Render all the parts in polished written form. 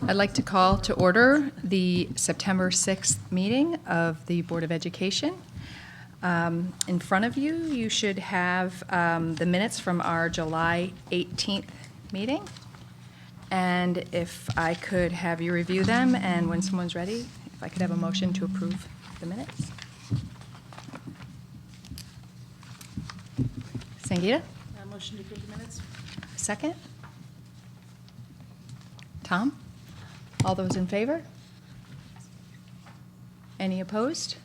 I'd like to call to order the September 6th meeting of the Board of Education. In front of you, you should have the minutes from our July 18th meeting. And if I could have you review them, and when someone's ready, if I could have a motion to approve the minutes. Sangeeta? Motion to approve the minutes. Second? Tom? All those in favor? Any opposed?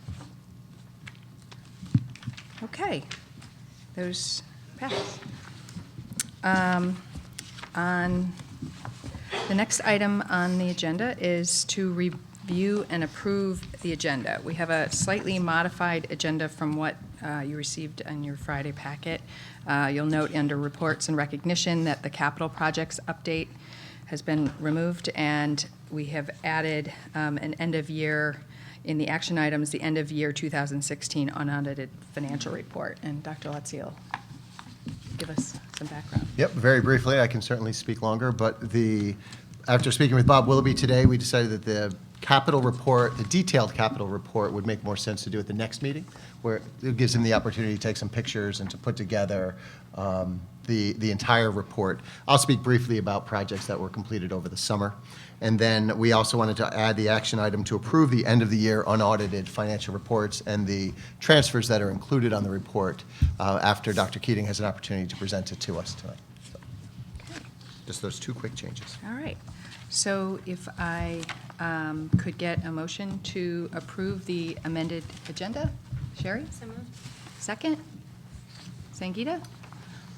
Okay, those pass. On the next item on the agenda is to review and approve the agenda. We have a slightly modified agenda from what you received in your Friday packet. You'll note under reports and recognition that the capital projects update has been removed, and we have added an end of year in the action items, the end of year 2016 unaudited financial report. And Dr. Lutze will give us some background. Yep, very briefly, I can certainly speak longer, but after speaking with Bob Willoughby today, we decided that the capital report, the detailed capital report, would make more sense to do at the next meeting, where it gives him the opportunity to take some pictures and to put together the entire report. I'll speak briefly about projects that were completed over the summer. And then we also wanted to add the action item to approve the end of the year unaudited financial reports and the transfers that are included on the report after Dr. Keating has an opportunity to present it to us tonight. So, Okay. just those two quick changes. All right. So if I could get a motion to approve the amended agenda. Sherry? So moved. Second? Sangeeta?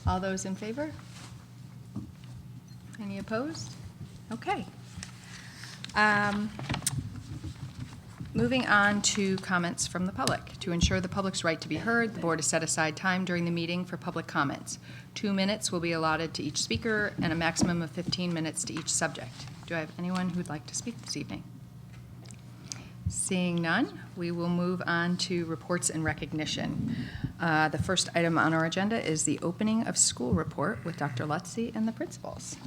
All those in favor? Any opposed? Okay. Moving on to comments from the public. To ensure the public's right to be heard, the board has set aside time during the meeting for public comments. 2 minutes will be allotted to each speaker and a maximum of 15 minutes to each subject. Do I have anyone who'd like to speak this evening? Seeing none, we will move on to reports and recognition. The first item on our agenda is the opening of school report with Dr. Lutze and the principals.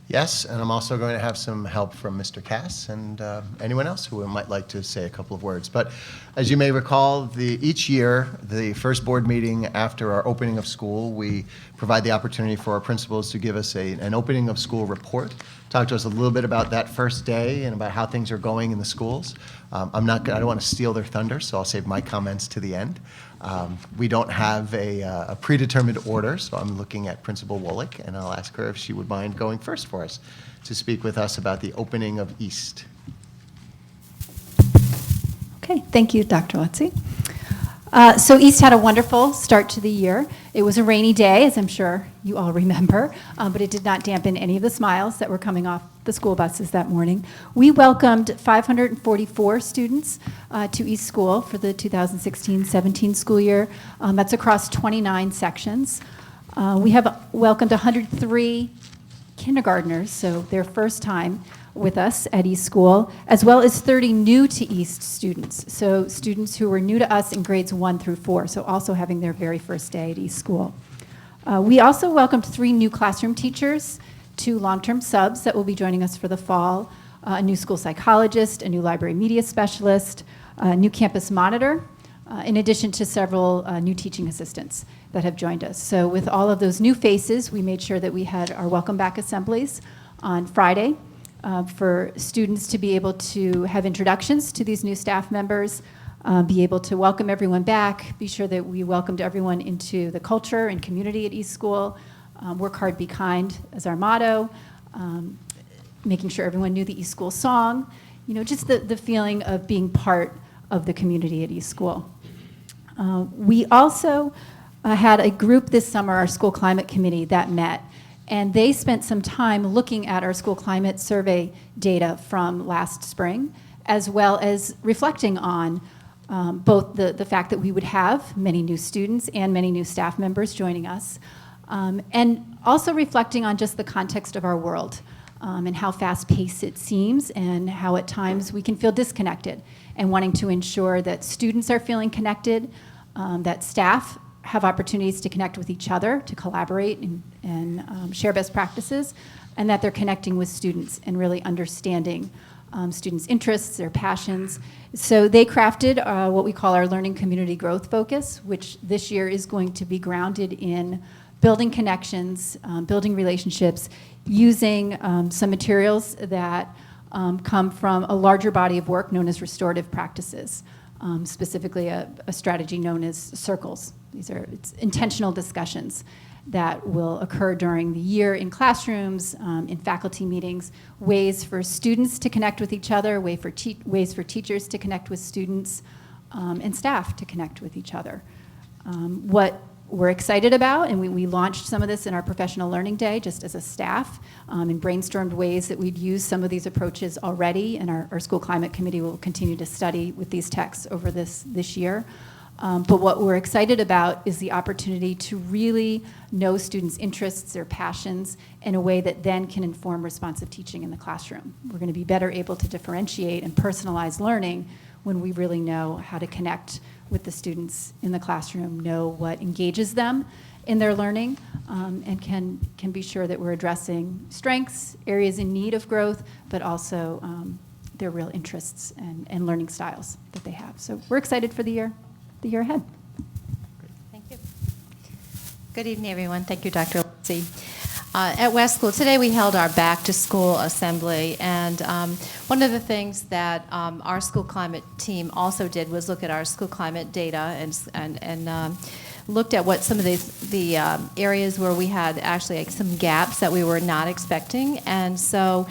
Yes, and I'm also going to have some help from Mr. Cass and anyone else who might like to say a couple of words. But as you may recall, each year, the first board meeting after our opening of school, we provide the opportunity for our principals to give us an opening of school report, talk to us a little bit about that first day and about how things are going in the schools. I don't want to steal their thunder, so I'll save my comments to the end. We don't have a predetermined order, so I'm looking at Principal Wolick, and I'll ask her if she would mind going first for us to speak with us about the opening of East. Okay, thank you, Dr. Lutze. So East had a wonderful start to the year. It was a rainy day, as I'm sure you all remember, but it did not dampen any of the smiles that were coming off the school buses that morning. We welcomed 544 students to East School for the 2016-17 school year. That's across 29 sections. We have welcomed 103 kindergartners, so their first time with us at East School, as well as 30 new to East students, so students who were new to us in grades 1 through 4, so also having their very first day at East School. We also welcomed 3 new classroom teachers, 2 long-term subs that will be joining us for the fall, a new school psychologist, a new library media specialist, a new campus monitor, in addition to several new teaching assistants that have joined us. So with all of those new faces, we made sure that we had our welcome back assemblies on Friday for students to be able to have introductions to these new staff members, be able to welcome everyone back, be sure that we welcomed everyone into the culture and community at East School, work hard, be kind as our motto, making sure everyone knew the East School song, just the feeling of being part of the community at East School. We also had a group this summer, our school climate committee, that met. And they spent some time looking at our school climate survey data from last spring, as well as reflecting on both the fact that we would have many new students and many new staff members joining us, and also reflecting on just the context of our world and how fast-paced it seems and how at times we can feel disconnected, and wanting to ensure that students are feeling connected, that staff have opportunities to connect with each other, to collaborate and share best practices, and that they're connecting with students and really understanding students' interests, their passions. So they crafted what we call our Learning Community Growth Focus, which this year is going to be grounded in building connections, building relationships, using some materials that come from a larger body of work known as restorative practices, specifically a strategy known as circles. It's intentional discussions that will occur during the year in classrooms, in faculty meetings, ways for students to connect with each other, ways for teachers to connect with students, and staff to connect with each other. What we're excited about, and we launched some of this in our Professional Learning Day just as a staff, and brainstormed ways that we'd use some of these approaches already, and our School Climate Committee will continue to study with these texts over this year. But what we're excited about is the opportunity to really know students' interests, their passions, in a way that then can inform responsive teaching in the classroom. We're going to be better able to differentiate and personalize learning when we really know how to connect with the students in the classroom, know what engages them in their learning, and can be sure that we're addressing strengths, areas in need of growth, but also their real interests and learning styles that they have. So we're excited for the year ahead. Thank you. Good evening, everyone. Thank you, Dr. Lindsay. At West School, today we held our back-to-school assembly, and one of the things that our school climate team also did was look at our school climate data and looked at what some of the areas where we had actually like some gaps that we were not expecting. And so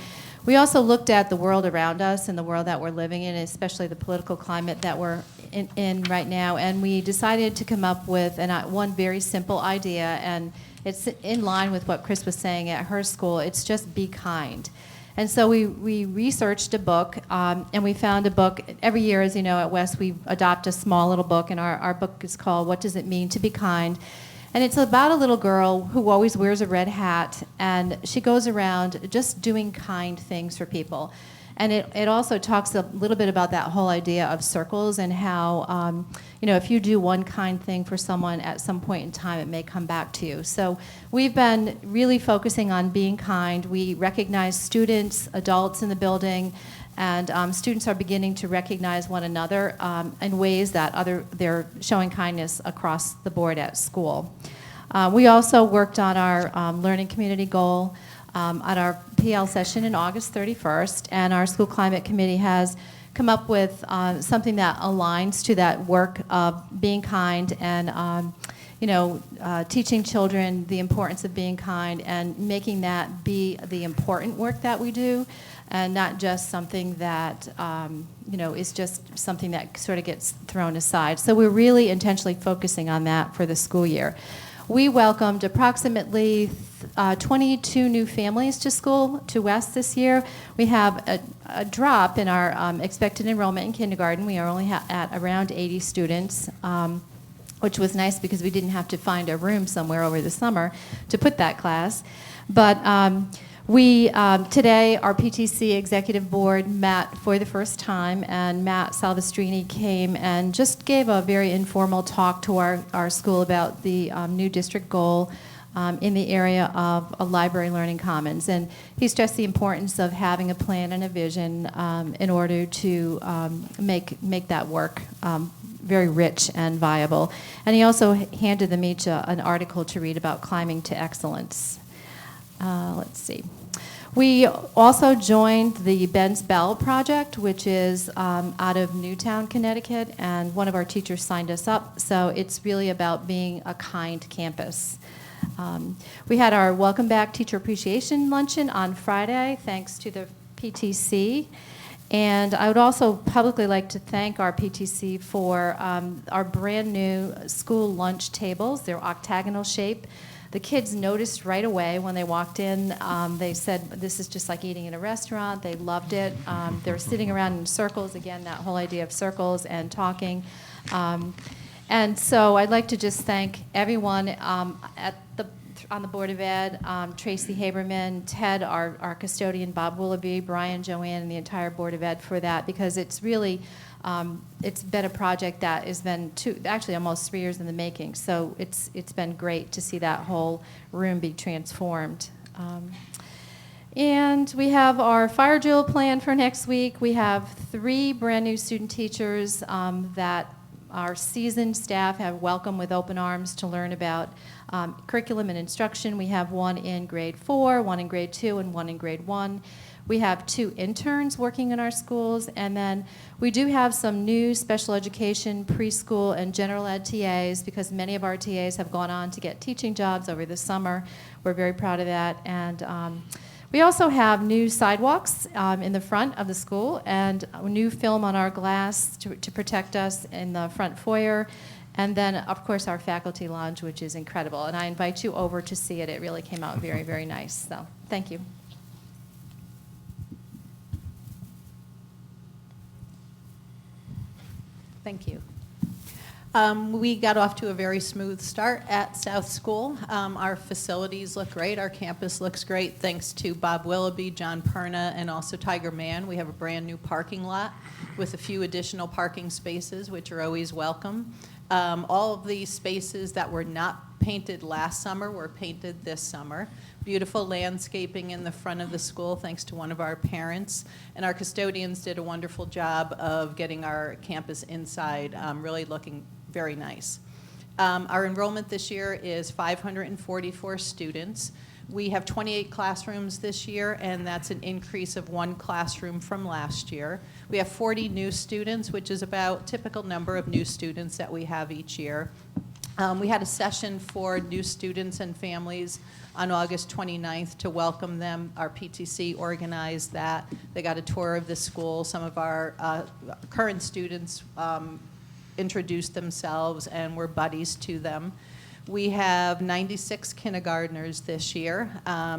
we also looked at the world around us and the world that we're living in, especially the political climate that we're in right now, and we decided to come up with one very simple idea, and it's in line with what Chris was saying at her school. It's just be kind. And so we researched a book, and we found a book. Every year, as you know, at West, we adopt a small little book, and our book is called What Does It Mean to Be Kind? And it's about a little girl who always wears a red hat, and she goes around just doing kind things for people. And it also talks a little bit about that whole idea of circles and how, if you do one kind thing for someone at some point in time, it may come back to you. So we've been really focusing on being kind. We recognize students, adults in the building, and students are beginning to recognize one another in ways that they're showing kindness across the board at school. We also worked on our learning community goal at our PL session in August 31st, and our school climate committee has come up with something that aligns to that work of being kind and teaching children the importance of being kind and making that be the important work that we do, and not just something that is just something that sort of gets thrown aside. So we're really intentionally focusing on that for the school year. We welcomed approximately 22 new families to West this year. We have a drop in our expected enrollment in kindergarten. We are only at around 80 students, which was nice because we didn't have to find a room somewhere over the summer to put that class. But today, our PTC Executive Board met for the first time, and Matt Salvestrini came and just gave a very informal talk to our school about the new district goal in the area of a library learning commons. And he stressed the importance of having a plan and a vision in order to make that work very rich and viable. And he also handed them each an article to read about climbing to excellence. Let's see. We also joined the Ben's Bell project, which is out of Newtown, Connecticut, and one of our teachers signed us up. So it's really about being a kind campus. We had our Welcome Back Teacher Appreciation Luncheon on Friday, thanks to the PTC. And I would also publicly like to thank our PTC for our brand new school lunch tables. They're octagonal shape. The kids noticed right away when they walked in. They said, this is just like eating in a restaurant. They loved it. They were sitting around in circles, again, that whole idea of circles and talking. And so I'd like to just thank everyone on the Board of Ed, Tracy Haberman, Ted, our custodian, Bob Willoughby, Brian, Joanne, and the entire Board of Ed for that, because it's really It's been a project that has been actually almost 3 years in the making. So it's been great to see that whole room be transformed. And we have our fire drill planned for next week. We have 3 brand new student teachers that our seasoned staff have welcomed with open arms to learn about curriculum and instruction. We have 1 in grade 4, 1 in grade 2, and 1 in grade 1. We have 2 interns working in our schools, and then we do have some new special education, preschool, and general ed TAs, because many of our TAs have gone on to get teaching jobs over the summer. We're very proud of that. And we also have new sidewalks in the front of the school, and a new film on our glass to protect us in the front foyer. And then, of course, our faculty lounge, which is incredible. And I invite you over to see it. It really came out very, very nice. So thank you. Thank you. We got off to a very smooth start at South School. Our facilities look great. Our campus looks great thanks to Bob Willoughby, John Perna, and also Tiger Man. We have a brand new parking lot with a few additional parking spaces, which are always welcome. All of the spaces that were not painted last summer were painted this summer. Beautiful landscaping in the front of the school thanks to one of our parents. And our custodians did a wonderful job of getting our campus inside really looking very nice. Our enrollment this year is 544 students. We have 28 classrooms this year, and that's an increase of 1 classroom from last year. We have 40 new students, which is about typical number of new students that we have each year. We had a session for new students and families on August 29th to welcome them. Our PTC organized that. They got a tour of the school. Some of our current students introduced themselves and were buddies to them. We have 96 kindergartners this year,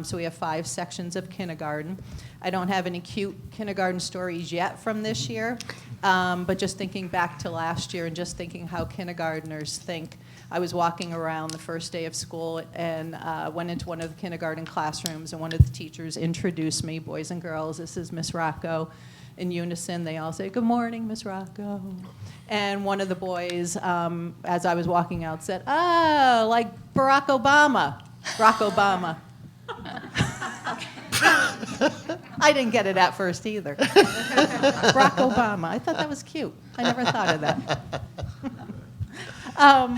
so we have 5 sections of kindergarten. I don't have any cute kindergarten stories yet from this year, but just thinking back to last year and just thinking how kindergartners think. I was walking around the first day of school and went into one of the kindergarten classrooms, and one of the teachers introduced me, boys and girls, this is Miss Rocco. In unison, they all say, "Good morning, Miss Rocco." And one of the boys, as I was walking out, said, "Oh, like Barack Obama." Barack Obama. I didn't get it at first either. Barack Obama. I thought that was cute. I never thought of that.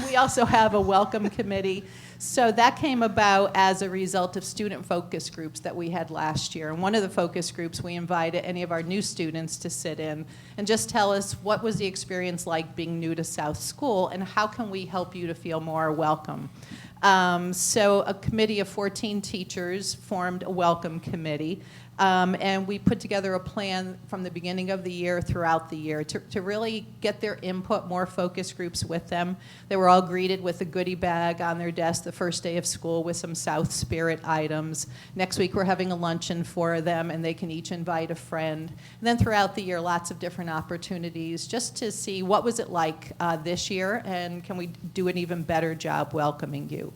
We also have a welcome committee. So that came about as a result of student focus groups that we had last year. And one of the focus groups, we invited any of our new students to sit in and just tell us what was the experience like being new to South School and how can we help you to feel more welcome. So a committee of 14 teachers formed a welcome committee. And we put together a plan from the beginning of the year throughout the year to really get their input, more focus groups with them. They were all greeted with a goodie bag on their desk the first day of school with some South Spirit items. Next week we're having a luncheon for them, and they can each invite a friend. And then throughout the year, lots of different opportunities just to see what was it like this year, and can we do an even better job welcoming you.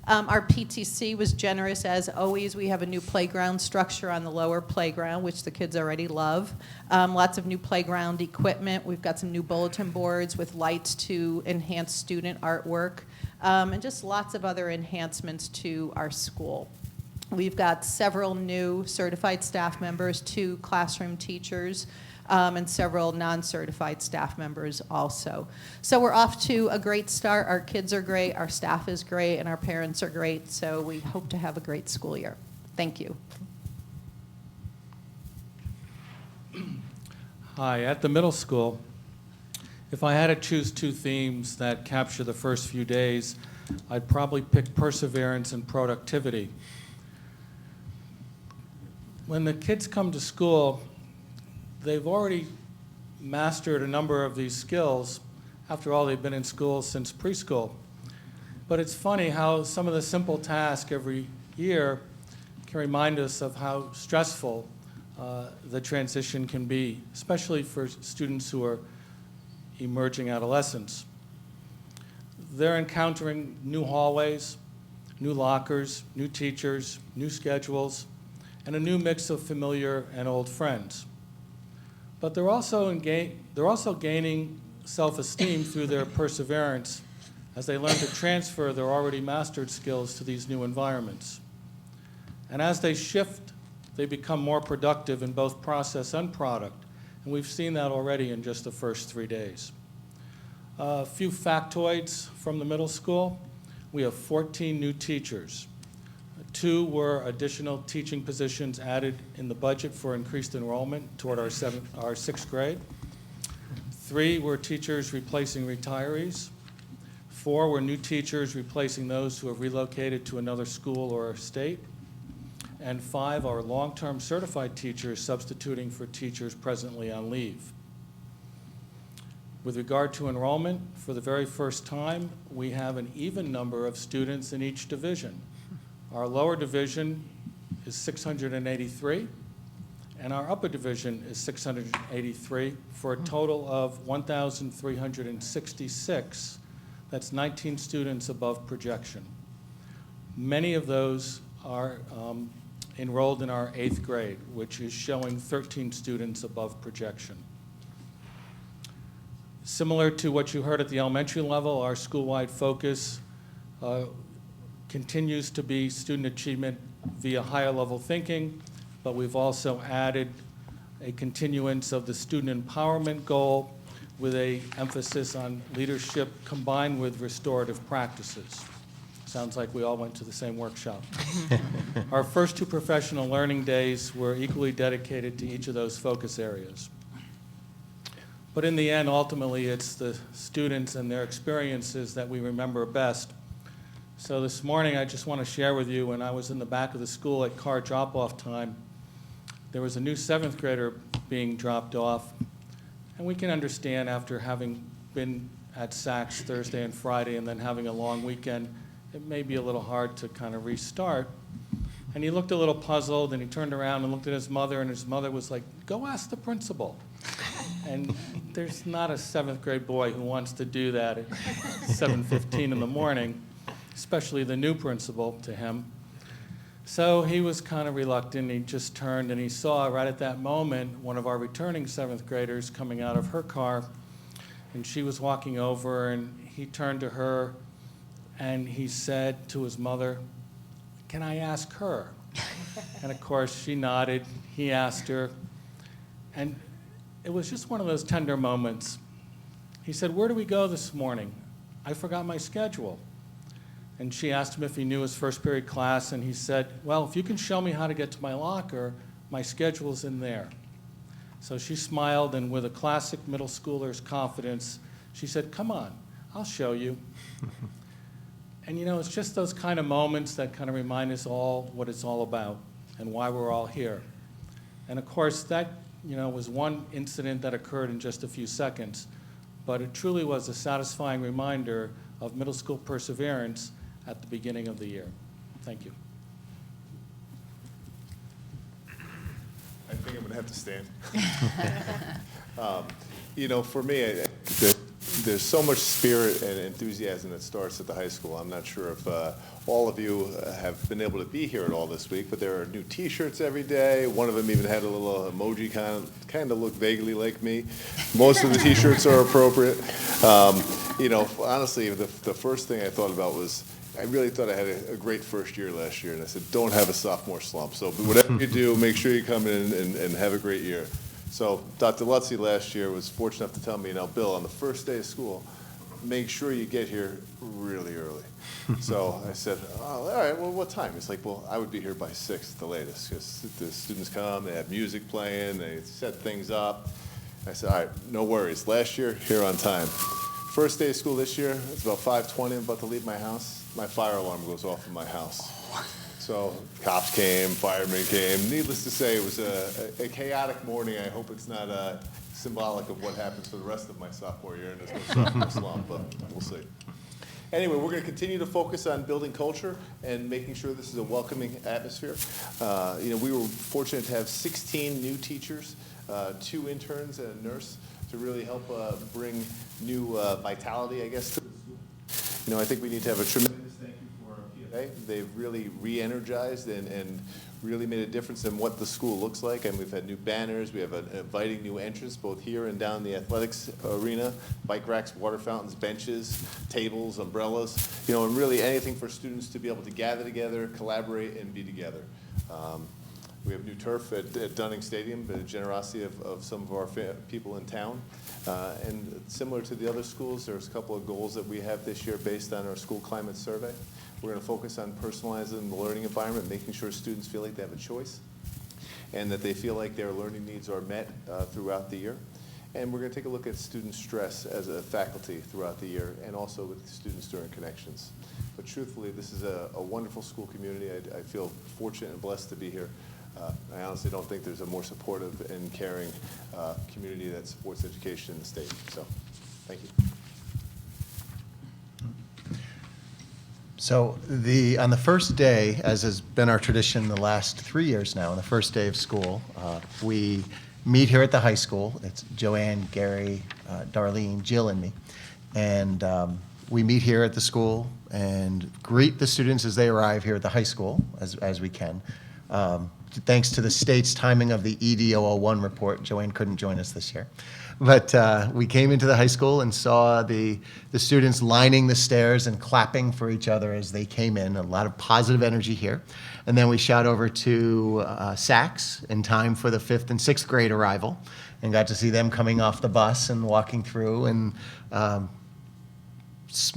Our PTC was generous as always. We have a new playground structure on the lower playground, which the kids already love. Lots of new playground equipment. We've got some new bulletin boards with lights to enhance student artwork, and just lots of other enhancements to our school. We've got several new certified staff members, 2 classroom teachers, and several non-certified staff members also. So we're off to a great start. Our kids are great, our staff is great, and our parents are great, so we hope to have a great school year. Thank you. Hi, at the middle school, if I had to choose 2 themes that capture the first few days, I'd probably pick perseverance and productivity. When the kids come to school, they've already mastered a number of these skills. After all, they've been in school since preschool. But it's funny how some of the simple tasks every year can remind us of how stressful the transition can be, especially for students who are emerging adolescents. They're encountering new hallways, new lockers, new teachers, new schedules, and a new mix of familiar and old friends. But they're also gaining self-esteem through their perseverance as they learn to transfer their already mastered skills to these new environments. And as they shift, they become more productive in both process and product. And we've seen that already in just the first 3 days. A few factoids from the middle school. We have 14 new teachers. 2 were additional teaching positions added in the budget for increased enrollment toward our 6th grade. 3 were teachers replacing retirees. 4 were new teachers replacing those who have relocated to another school or state. And 5 are long-term certified teachers substituting for teachers presently on leave. With regard to enrollment, for the very first time, we have an even number of students in each division. Our lower division is 683, and our upper division is 683, for a total of 1,366. That's 19 students above projection. Many of those are enrolled in our 8th grade, which is showing 13 students above projection. Similar to what you heard at the elementary level, our school-wide focus continues to be student achievement via higher level thinking, but we've also added a continuance of the student empowerment goal with an emphasis on leadership combined with restorative practices. Sounds like we all went to the same workshop. Our first 2 professional learning days were equally dedicated to each of those focus areas. But in the end, ultimately, it's the students and their experiences that we remember best. So this morning, I just want to share with you, when I was in the back of the school at car drop-off time, there was a new 7th grader being dropped off. And we can understand, after having been at Saks Thursday and Friday and then having a long weekend, it may be a little hard to kind of restart. And he looked a little puzzled, and he turned around and looked at his mother, and his mother was like, "Go ask the principal." And there's not a 7th grade boy who wants to do that at 7:15 in the morning, especially the new principal to him. So he was kind of reluctant. He just turned, and he saw right at that moment one of our returning 7th graders coming out of her car, and she was walking over, and he turned to her, and he said to his mother, "Can I ask her?" And of course, she nodded. He asked her, and it was just one of those tender moments. He said, "Where do we go this morning? I forgot my schedule." And she asked him if he knew his first period class, and he said, "Well, if you can show me how to get to my locker, my schedule's in there." So she smiled, and with a classic middle schooler's confidence, she said, "Come on, I'll show you." And you know, it's just those kind of moments that kind of remind us all what it's all about and why we're all here. And of course, that was one incident that occurred in just a few seconds, but it truly was a satisfying reminder of middle school perseverance at the beginning of the year. Thank you. I think I'm going to have to stand. For me, there's so much spirit and enthusiasm that starts at the high school. I'm not sure if all of you have been able to be here at all this week, but there are new T-shirts every day. One of them even had a little emoji kind of looked vaguely like me. Most of the T-shirts are appropriate. Honestly, the first thing I thought about was I really thought I had a great first year last year, and I said, don't have a sophomore slump. So whatever you do, make sure you come in and have a great year. So Dr. Lutzy last year was fortunate enough to tell me, Bill, on the first day of school, make sure you get here really early. So I said, all right, well, what time? He's like, well, I would be here by 6 at the latest, because the students come, they have music playing, they set things up. I said, all right, no worries. Last year, here on time. First day of school this year, it's about 5:20, I'm about to leave my house. My fire alarm goes off in my house. So cops came, firemen came. Needless to say, it was a chaotic morning. I hope it's not symbolic of what happens for the rest of my sophomore year, and there's no sophomore slump, but we'll see. Anyway, we're going to continue to focus on building culture and making sure this is a welcoming atmosphere. We were fortunate to have 16 new teachers, 2 interns and a nurse to really help bring new vitality, I guess, to the school. I think we need to have a tremendous thank you for our PFA. They've really re-energized and really made a difference in what the school looks like. And we've had new banners, we have an inviting new entrance both here and down the athletics arena, bike racks, water fountains, benches, tables, umbrellas, and really anything for students to be able to gather together, collaborate, and be together. We have new turf at Dunning Stadium, the generosity of some of our people in town. And similar to the other schools, there's a couple of goals that we have this year based on our school climate survey. We're going to focus on personalizing the learning environment, making sure students feel like they have a choice and that they feel like their learning needs are met throughout the year. And we're going to take a look at student stress as a faculty throughout the year and also with students during connections. But truthfully, this is a wonderful school community. I feel fortunate and blessed to be here. I honestly don't think there's a more supportive and caring community that supports education in the state. So, thank you. So on the first day, as has been our tradition the last 3 years now, on the first day of school, we meet here at the high school. It's Joanne, Gary, Darlene, Jill, and me. And we meet here at the school and greet the students as they arrive here at the high school as we can. Thanks to the state's timing of the ED001 report, Joanne couldn't join us this year. But we came into the high school and saw the students lining the stairs and clapping for each other as they came in. A lot of positive energy here. And then we shot over to Saks in time for the 5th and 6th grade arrival and got to see them coming off the bus and walking through and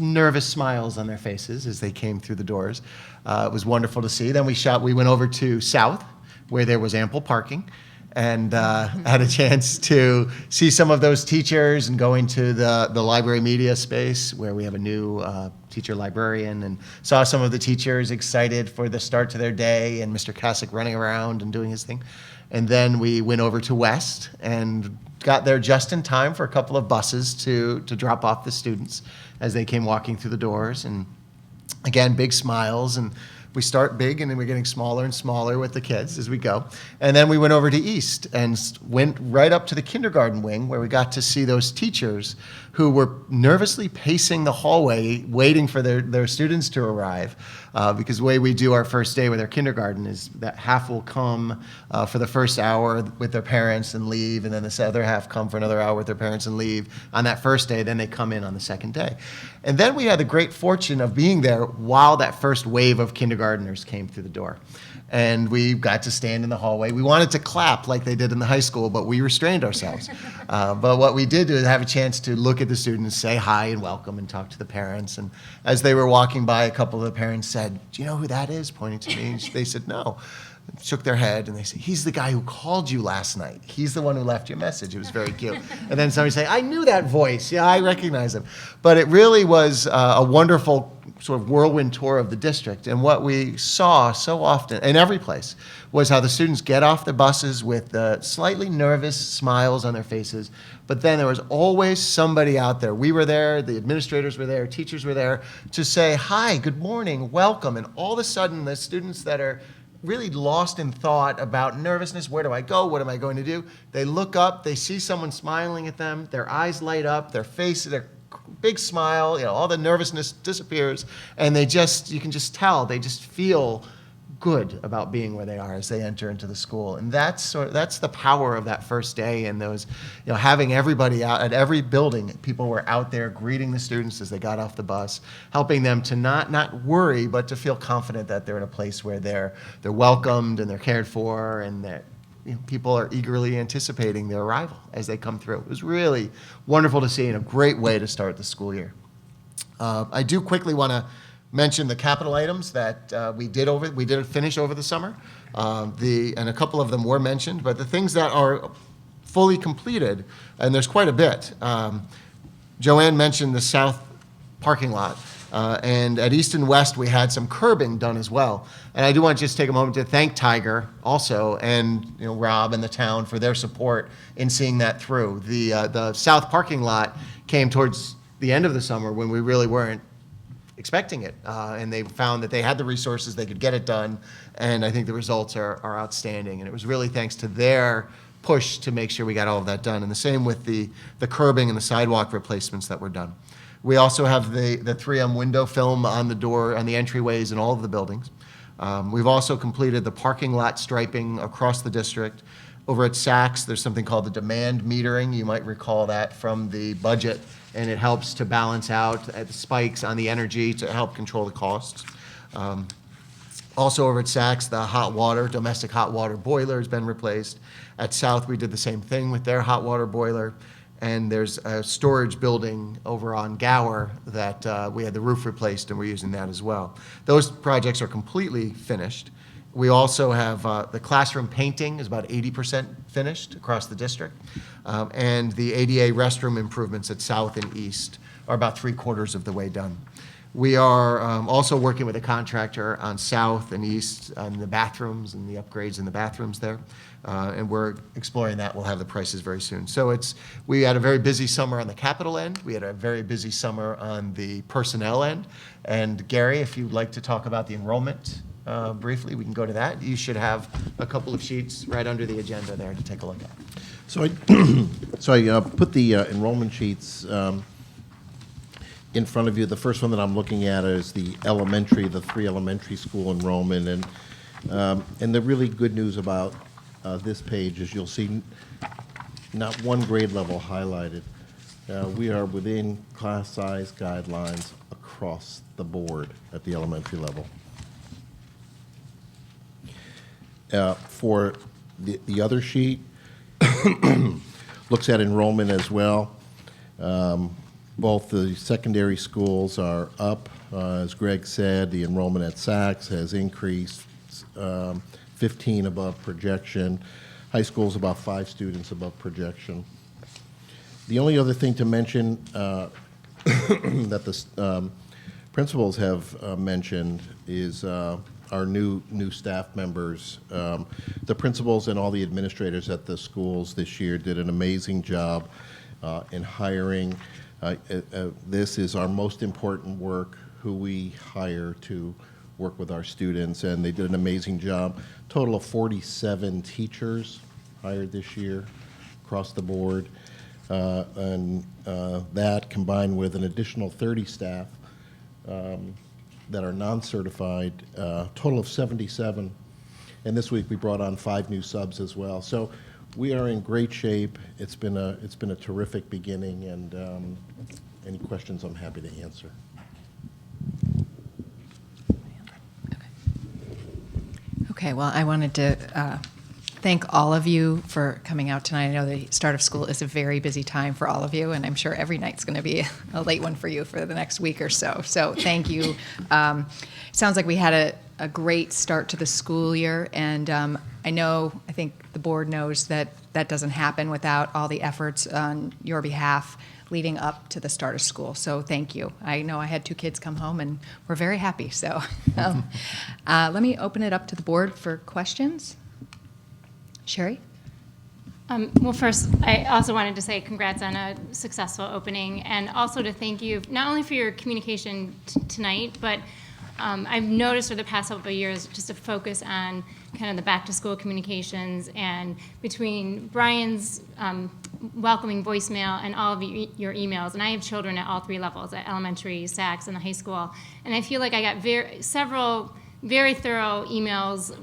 nervous smiles on their faces as they came through the doors. It was wonderful to see. Then we went over to South, where there was ample parking, and had a chance to see some of those teachers and go into the library media space where we have a new teacher librarian, and saw some of the teachers excited for the start to their day and Mr. Kasich running around and doing his thing. And then we went over to West and got there just in time for a couple of buses to drop off the students as they came walking through the doors. And again, big smiles, and we start big and then we're getting smaller and smaller with the kids as we go. And then we went over to East and went right up to the kindergarten wing where we got to see those teachers who were nervously pacing the hallway waiting for their students to arrive. Because the way we do our first day with our kindergarten is that half will come for the first hour with their parents and leave, and then this other half come for another hour with their parents and leave on that first day, then they come in on the second day. And then we had the great fortune of being there while that first wave of kindergartners came through the door. And we got to stand in the hallway. We wanted to clap like they did in the high school, but we restrained ourselves. But what we did do is have a chance to look at the students, say hi and welcome, and talk to the parents. And as they were walking by, a couple of the parents said, "Do you know who that is?" pointing to me. And they said, "No." Shook their head, and they said, "He's the guy who called you last night. He's the one who left your message." It was very cute. And then somebody said, "I knew that voice. Yeah, I recognize him." But it really was a wonderful sort of whirlwind tour of the district. And what we saw so often, in every place, was how the students get off the buses with slightly nervous smiles on their faces, but then there was always somebody out there. We were there, the administrators were there, teachers were there, to say, "Hi, good morning, welcome." And all of a sudden, the students that are really lost in thought about nervousness, where do I go, what am I going to do? They look up, they see someone smiling at them, their eyes light up, their face, their big smile, all the nervousness disappears, and you can just tell, they just feel good about being where they are as they enter into the school. And that's the power of that first day, and those, having everybody out at every building, people were out there greeting the students as they got off the bus, helping them to not worry, but to feel confident that they're in a place where they're welcomed and they're cared for, and that people are eagerly anticipating their arrival as they come through. It was really wonderful to see and a great way to start the school year. I do quickly want to mention the capital items that we did finish over the summer. And a couple of them were mentioned, but the things that are fully completed, and there's quite a bit. Joanne mentioned the south parking lot. And at East and West, we had some curbing done as well. And I do want to just take a moment to thank Tiger also, and Rob and the town for their support in seeing that through. The south parking lot came towards the end of the summer when we really weren't expecting it. And they found that they had the resources, they could get it done, and I think the results are outstanding. And it was really thanks to their push to make sure we got all of that done. And the same with the curbing and the sidewalk replacements that were done. We also have the 3M window film on the door, on the entryways in all of the buildings. We've also completed the parking lot striping across the district. Over at Saks, there's something called the demand metering. You might recall that from the budget, and it helps to balance out the spikes on the energy to help control the costs. Also over at Saks, the hot water, domestic hot water boiler has been replaced. At South, we did the same thing with their hot water boiler. And there's a storage building over on Gower that we had the roof replaced, and we're using that as well. Those projects are completely finished. We also have the classroom painting is about 80% finished across the district. And the ADA restroom improvements at South and East are about 3/4 of the way done. We are also working with a contractor on South and East on the bathrooms and the upgrades in the bathrooms there. And we're exploring that. We'll have the prices very soon. So we had a very busy summer on the capital end. We had a very busy summer on the personnel end. And Gary, if you'd like to talk about the enrollment briefly, we can go to that. You should have a couple of sheets right under the agenda there to take a look at. So I put the enrollment sheets in front of you. The first one that I'm looking at is the 3 elementary school enrollment. And the really good news about this page is you'll see not one grade level highlighted. We are within class size guidelines across the board at the elementary level. For the other sheet, looks at enrollment as well. Both the secondary schools are up. As Greg said, the enrollment at Saks has increased 15 above projection. High school's about 5 students above projection. The only other thing to mention that the principals have mentioned is our new staff members. The principals and all the administrators at the schools this year did an amazing job in hiring. This is our most important work, who we hire to work with our students, and they did an amazing job. Total of 47 teachers hired this year across the board, and that combined with an additional 30 staff that are non-certified, total of 77. And this week we brought on 5 new subs as well. So we are in great shape. It's been a terrific beginning, and any questions I'm happy to answer. Okay, well, I wanted to thank all of you for coming out tonight. I know the start of school is a very busy time for all of you, and I'm sure every night's going to be a late one for you for the next week or so. So thank you. It sounds like we had a great start to the school year, and I think the board knows that that doesn't happen without all the efforts on your behalf leading up to the start of school. So thank you. I know I had 2 kids come home, and we're very happy. So let me open it up to the board for questions. Sherry? Well, first, I also wanted to say congrats on a successful opening, and also to thank you not only for your communication tonight, but I've noticed over the past couple of years just a focus on kind of the back-to-school communications, and between Brian's welcoming voicemail and all of your emails, and I have children at all 3 levels, at elementary, Saks, and the high school, and I feel like I got several very thorough emails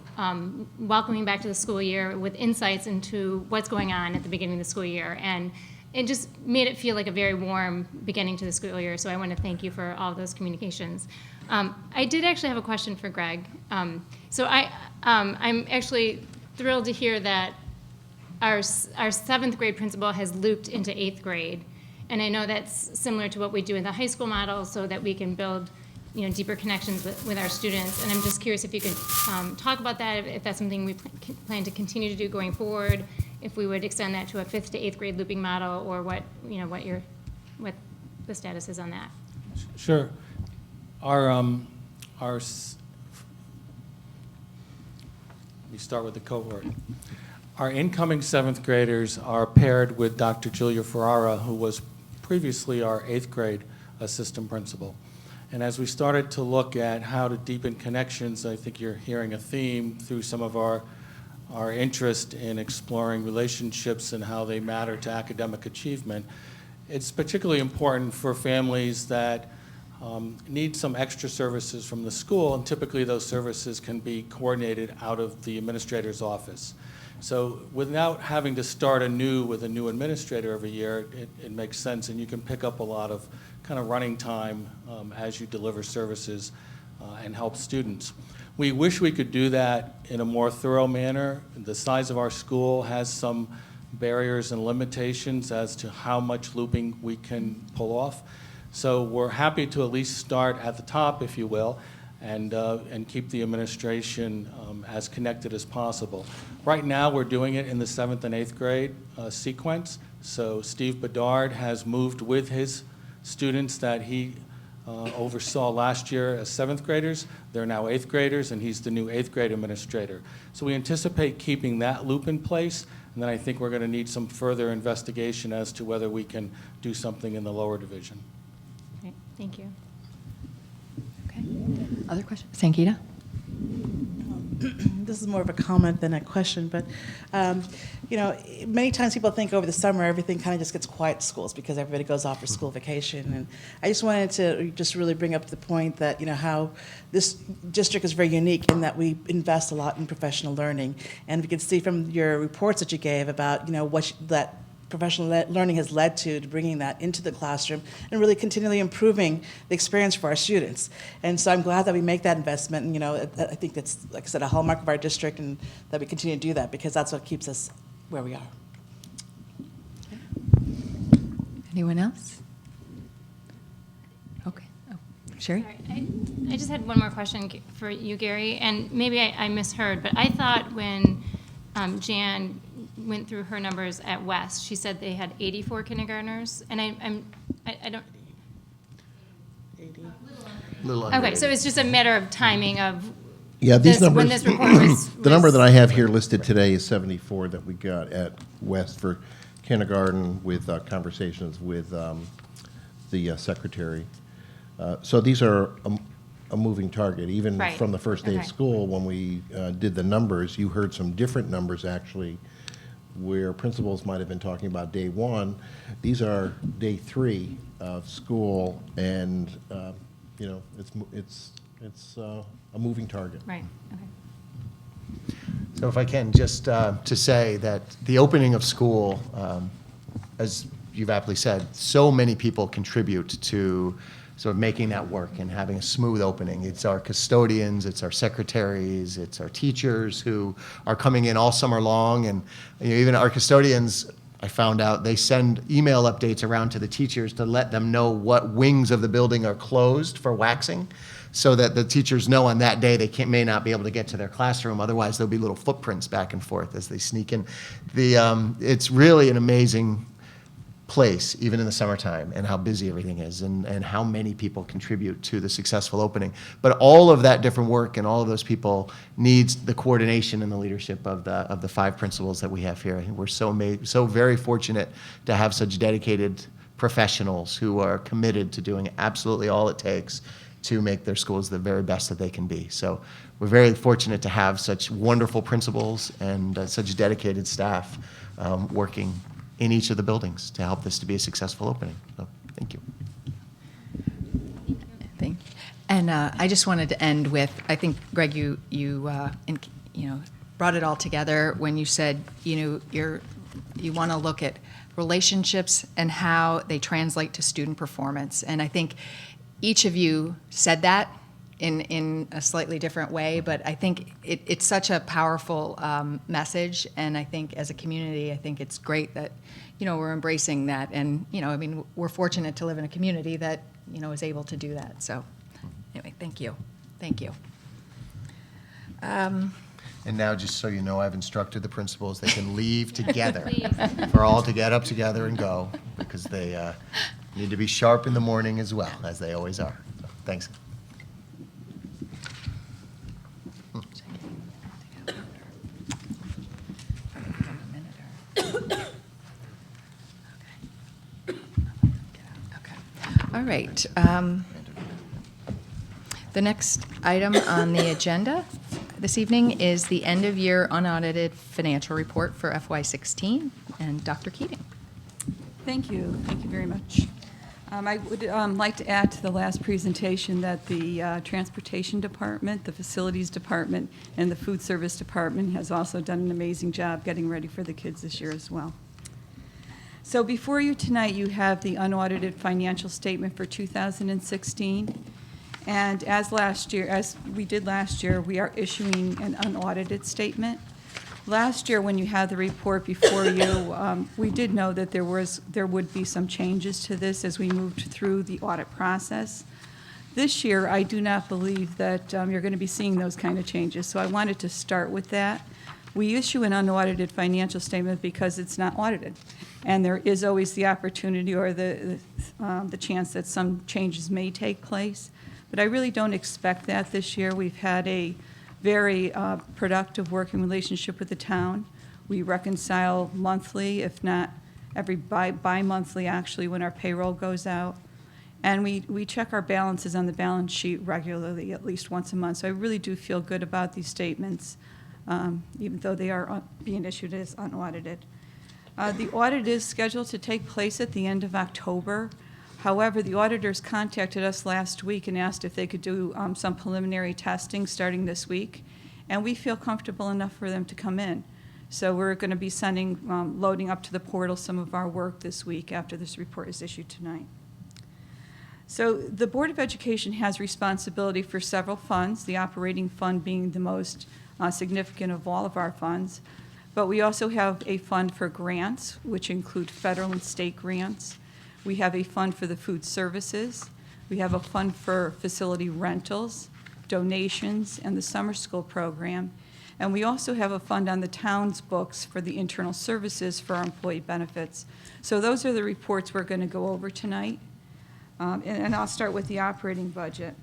welcoming back to the school year with insights into what's going on at the beginning of the school year, and it just made it feel like a very warm beginning to the school year, so I want to thank you for all of those communications. I did actually have a question for Greg. So I'm actually thrilled to hear that our 7th grade principal has looped into 8th grade, and I know that's similar to what we do in the high school model, so that we can build deeper connections with our students. And I'm just curious if you could talk about that, if that's something we plan to continue to do going forward, if we would extend that to a 5th to 8th grade looping model, or what the status is on that. Sure. Let me start with the cohort. Our incoming 7th graders are paired with Dr. Julia Ferrara, who was previously our 8th grade assistant principal. And as we started to look at how to deepen connections, I think you're hearing a theme through some of our interest in exploring relationships and how they matter to academic achievement. It's particularly important for families that need some extra services from the school, and typically those services can be coordinated out of the administrator's office. So without having to start anew with a new administrator every year, it makes sense, and you can pick up a lot of kind of running time as you deliver services and help students. We wish we could do that in a more thorough manner. The size of our school has some barriers and limitations as to how much looping we can pull off. So we're happy to at least start at the top, if you will, and keep the administration as connected as possible. Right now, we're doing it in the 7th and 8th grade sequence. So Steve Bedard has moved with his students that he oversaw last year as 7th graders. They're now 8th graders, and he's the new 8th grade administrator. So we anticipate keeping that loop in place, and then I think we're going to need some further investigation as to whether we can do something in the lower division. Great, thank you. Okay. Other questions? Sankita? This is more of a comment than a question, but you know, many times people think over the summer everything kind of just gets quiet at schools because everybody goes off for school vacation. And I just wanted to just really bring up the point that, you know, how this district is very unique in that we invest a lot in professional learning, and we can see from your reports that you gave about, you know, what that professional learning has led to bringing that into the classroom and really continually improving the experience for our students. And so I'm glad that we make that investment, and, you know, I think that's, like I said, a hallmark of our district, and that we continue to do that because that's what keeps us where we are. Anyone else? Okay. Oh, Sherry? Sorry, I just had one more question for you, Gary, and maybe I misheard, but I thought when Jan went through her numbers at West, she said they had 84 kindergartners, and I don't. 80. Little under Okay, so 80. it's just a matter of timing of. Yeah, these this, numbers. when this report was, The number that I have here listed today is 74 that we got at West for kindergarten, with conversations with the secretary. So these are a moving target. Even Right. from the first day of Okay. school, when we did the numbers, you heard some different numbers actually, where principals might have been talking about day one. These are day 3 of school, and you know, it's a moving target. right. Okay. So if I can, just to say that the opening of school, as you've aptly said, so many people contribute to sort of making that work and having a smooth opening. It's our custodians, it's our secretaries, it's our teachers who are coming in all summer long, and you know, even our custodians, I found out, they send email updates around to the teachers to let them know what wings of the building are closed for waxing, so that the teachers know on that day they may not be able to get to their classroom. Otherwise, there'll be little footprints back and forth as they sneak in. It's really an amazing place, even in the summertime, and how busy everything is, and how many people contribute to the successful opening. But all of that different work and all of those people needs the coordination and the leadership of the 5 principals that we have here. And we're so very fortunate to have such dedicated professionals who are committed to doing absolutely all it takes to make their schools the very best that they can be. So we're very fortunate to have such wonderful principals and such dedicated staff working in each of the buildings to help this to be a successful opening. So, thank you. Thank you. And I just wanted to end with, I think, Greg, you brought it all together when you said, you want to look at relationships and how they translate to student performance. And I think each of you said that in a slightly different way, but I think it's such a powerful message, and I think as a community, I think it's great that, we're embracing that, and, we're fortunate to live in a community that, is able to do that. So, anyway, thank you. Thank you. And now, just so you know, I've instructed the principals they can leave together Please. for all to get up together and go, because they need to be sharp in the morning as well, as they always are. So, thanks. All right. The next item on the agenda this evening is the end-of-year unaudited financial report for FY16, and Dr. Keating. Thank you very much. I would like to add to the last presentation that the Transportation Department, the Facilities Department, and the Food Service Department has also done an amazing job getting ready for the kids this year as well. So before you tonight, you have the unaudited financial statement for 2016. And as we did last year, we are issuing an unaudited statement. Last year, when you had the report before you, we did know that there would be some changes to this as we moved through the audit process. This year, I do not believe that you're going to be seeing those kind of changes, so I wanted to start with that. We issue an unaudited financial statement because it's not audited, and there is always the opportunity or the chance that some changes may take place, but I really don't expect that this year. We've had a very productive working relationship with the town. We reconcile monthly, if not bi-monthly actually, when our payroll goes out. And we check our balances on the balance sheet regularly, at least once a month. So I really do feel good about these statements, even though they are being issued as unaudited. The audit is scheduled to take place at the end of October. However, the auditors contacted us last week and asked if they could do some preliminary testing starting this week, and we feel comfortable enough for them to come in. So we're going to be loading up to the portal some of our work this week after this report is issued tonight. So the Board of Education has responsibility for several funds, the operating fund being the most significant of all of our funds, but we also have a fund for grants, which include federal and state grants. We have a fund for the food services. We have a fund for facility rentals, donations, and the summer school program. And we also have a fund on the town's books for the internal services for our employee benefits. So those are the reports we're going to go over tonight. And I'll start with the operating budget.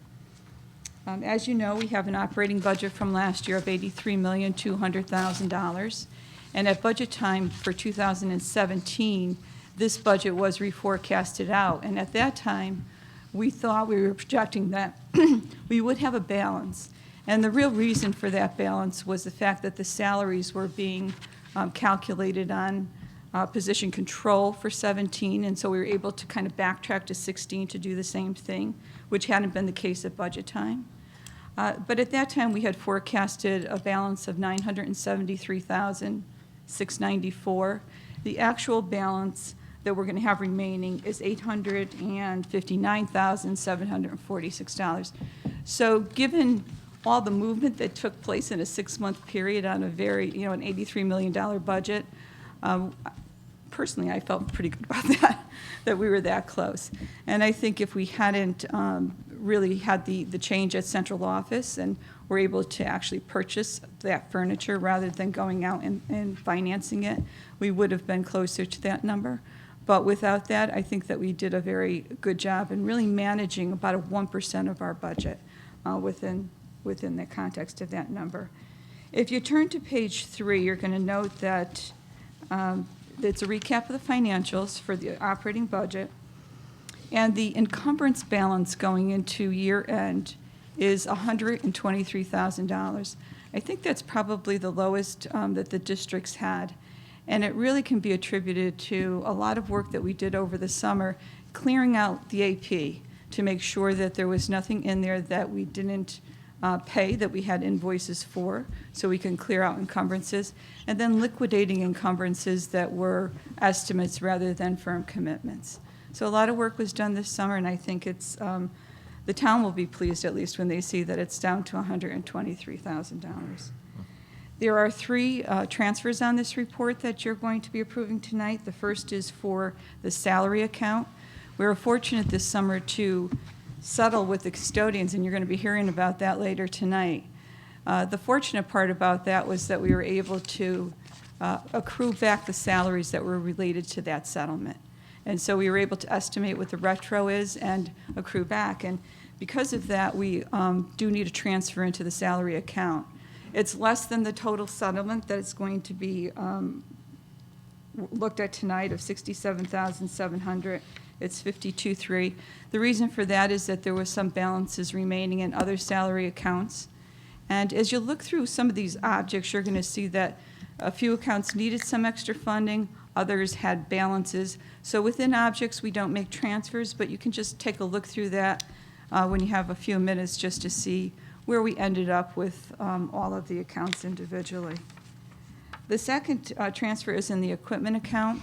As you know, we have an operating budget from last year of $83,200,000. And at budget time for 2017, this budget was reforecasted out, and at that time, we thought we were projecting that we would have a balance. And the real reason for that balance was the fact that the salaries were being calculated on position control for 17, and so we were able to kind of backtrack to 16 to do the same thing, which hadn't been the case at budget time. But at that time, we had forecasted a balance of $973,694. The actual balance that we're going to have remaining is $859,746. So given all the movement that took place in a 6-month period on an $83 million budget, personally, I felt pretty good about that we were that close. And I think if we hadn't really had the change at central office and were able to actually purchase that furniture rather than going out and financing it, we would have been closer to that number. But without that, I think that we did a very good job in really managing about a 1% of our budget within the context of that number. If you turn to page 3, you're going to note that it's a recap of the financials for the operating budget. And the encumbrance balance going into year end is $123,000. I think that's probably the lowest that the districts had. And it really can be attributed to a lot of work that we did over the summer, clearing out the AP to make sure that there was nothing in there that we didn't pay, that we had invoices for, so we can clear out encumbrances, and then liquidating encumbrances that were estimates rather than firm commitments. So a lot of work was done this summer, and I think it's the town will be pleased at least when they see that it's down to $123,000. There are 3 transfers on this report that you're going to be approving tonight. The first is for the salary account. We were fortunate this summer to settle with the custodians, and you're going to be hearing about that later tonight. The fortunate part about that was that we were able to accrue back the salaries that were related to that settlement. And so we were able to estimate what the retro is and accrue back. And because of that, we do need a transfer into the salary account. It's less than the total settlement that is going to be looked at tonight of $67,700. It's $52,300. The reason for that is that there was some balances remaining in other salary accounts. And as you look through some of these objects, you're going to see that a few accounts needed some extra funding, Others had balances. So within objects, we don't make transfers, but you can just take a look through that when you have a few minutes just to see where we ended up with all of the accounts individually. The second transfer is in the equipment account.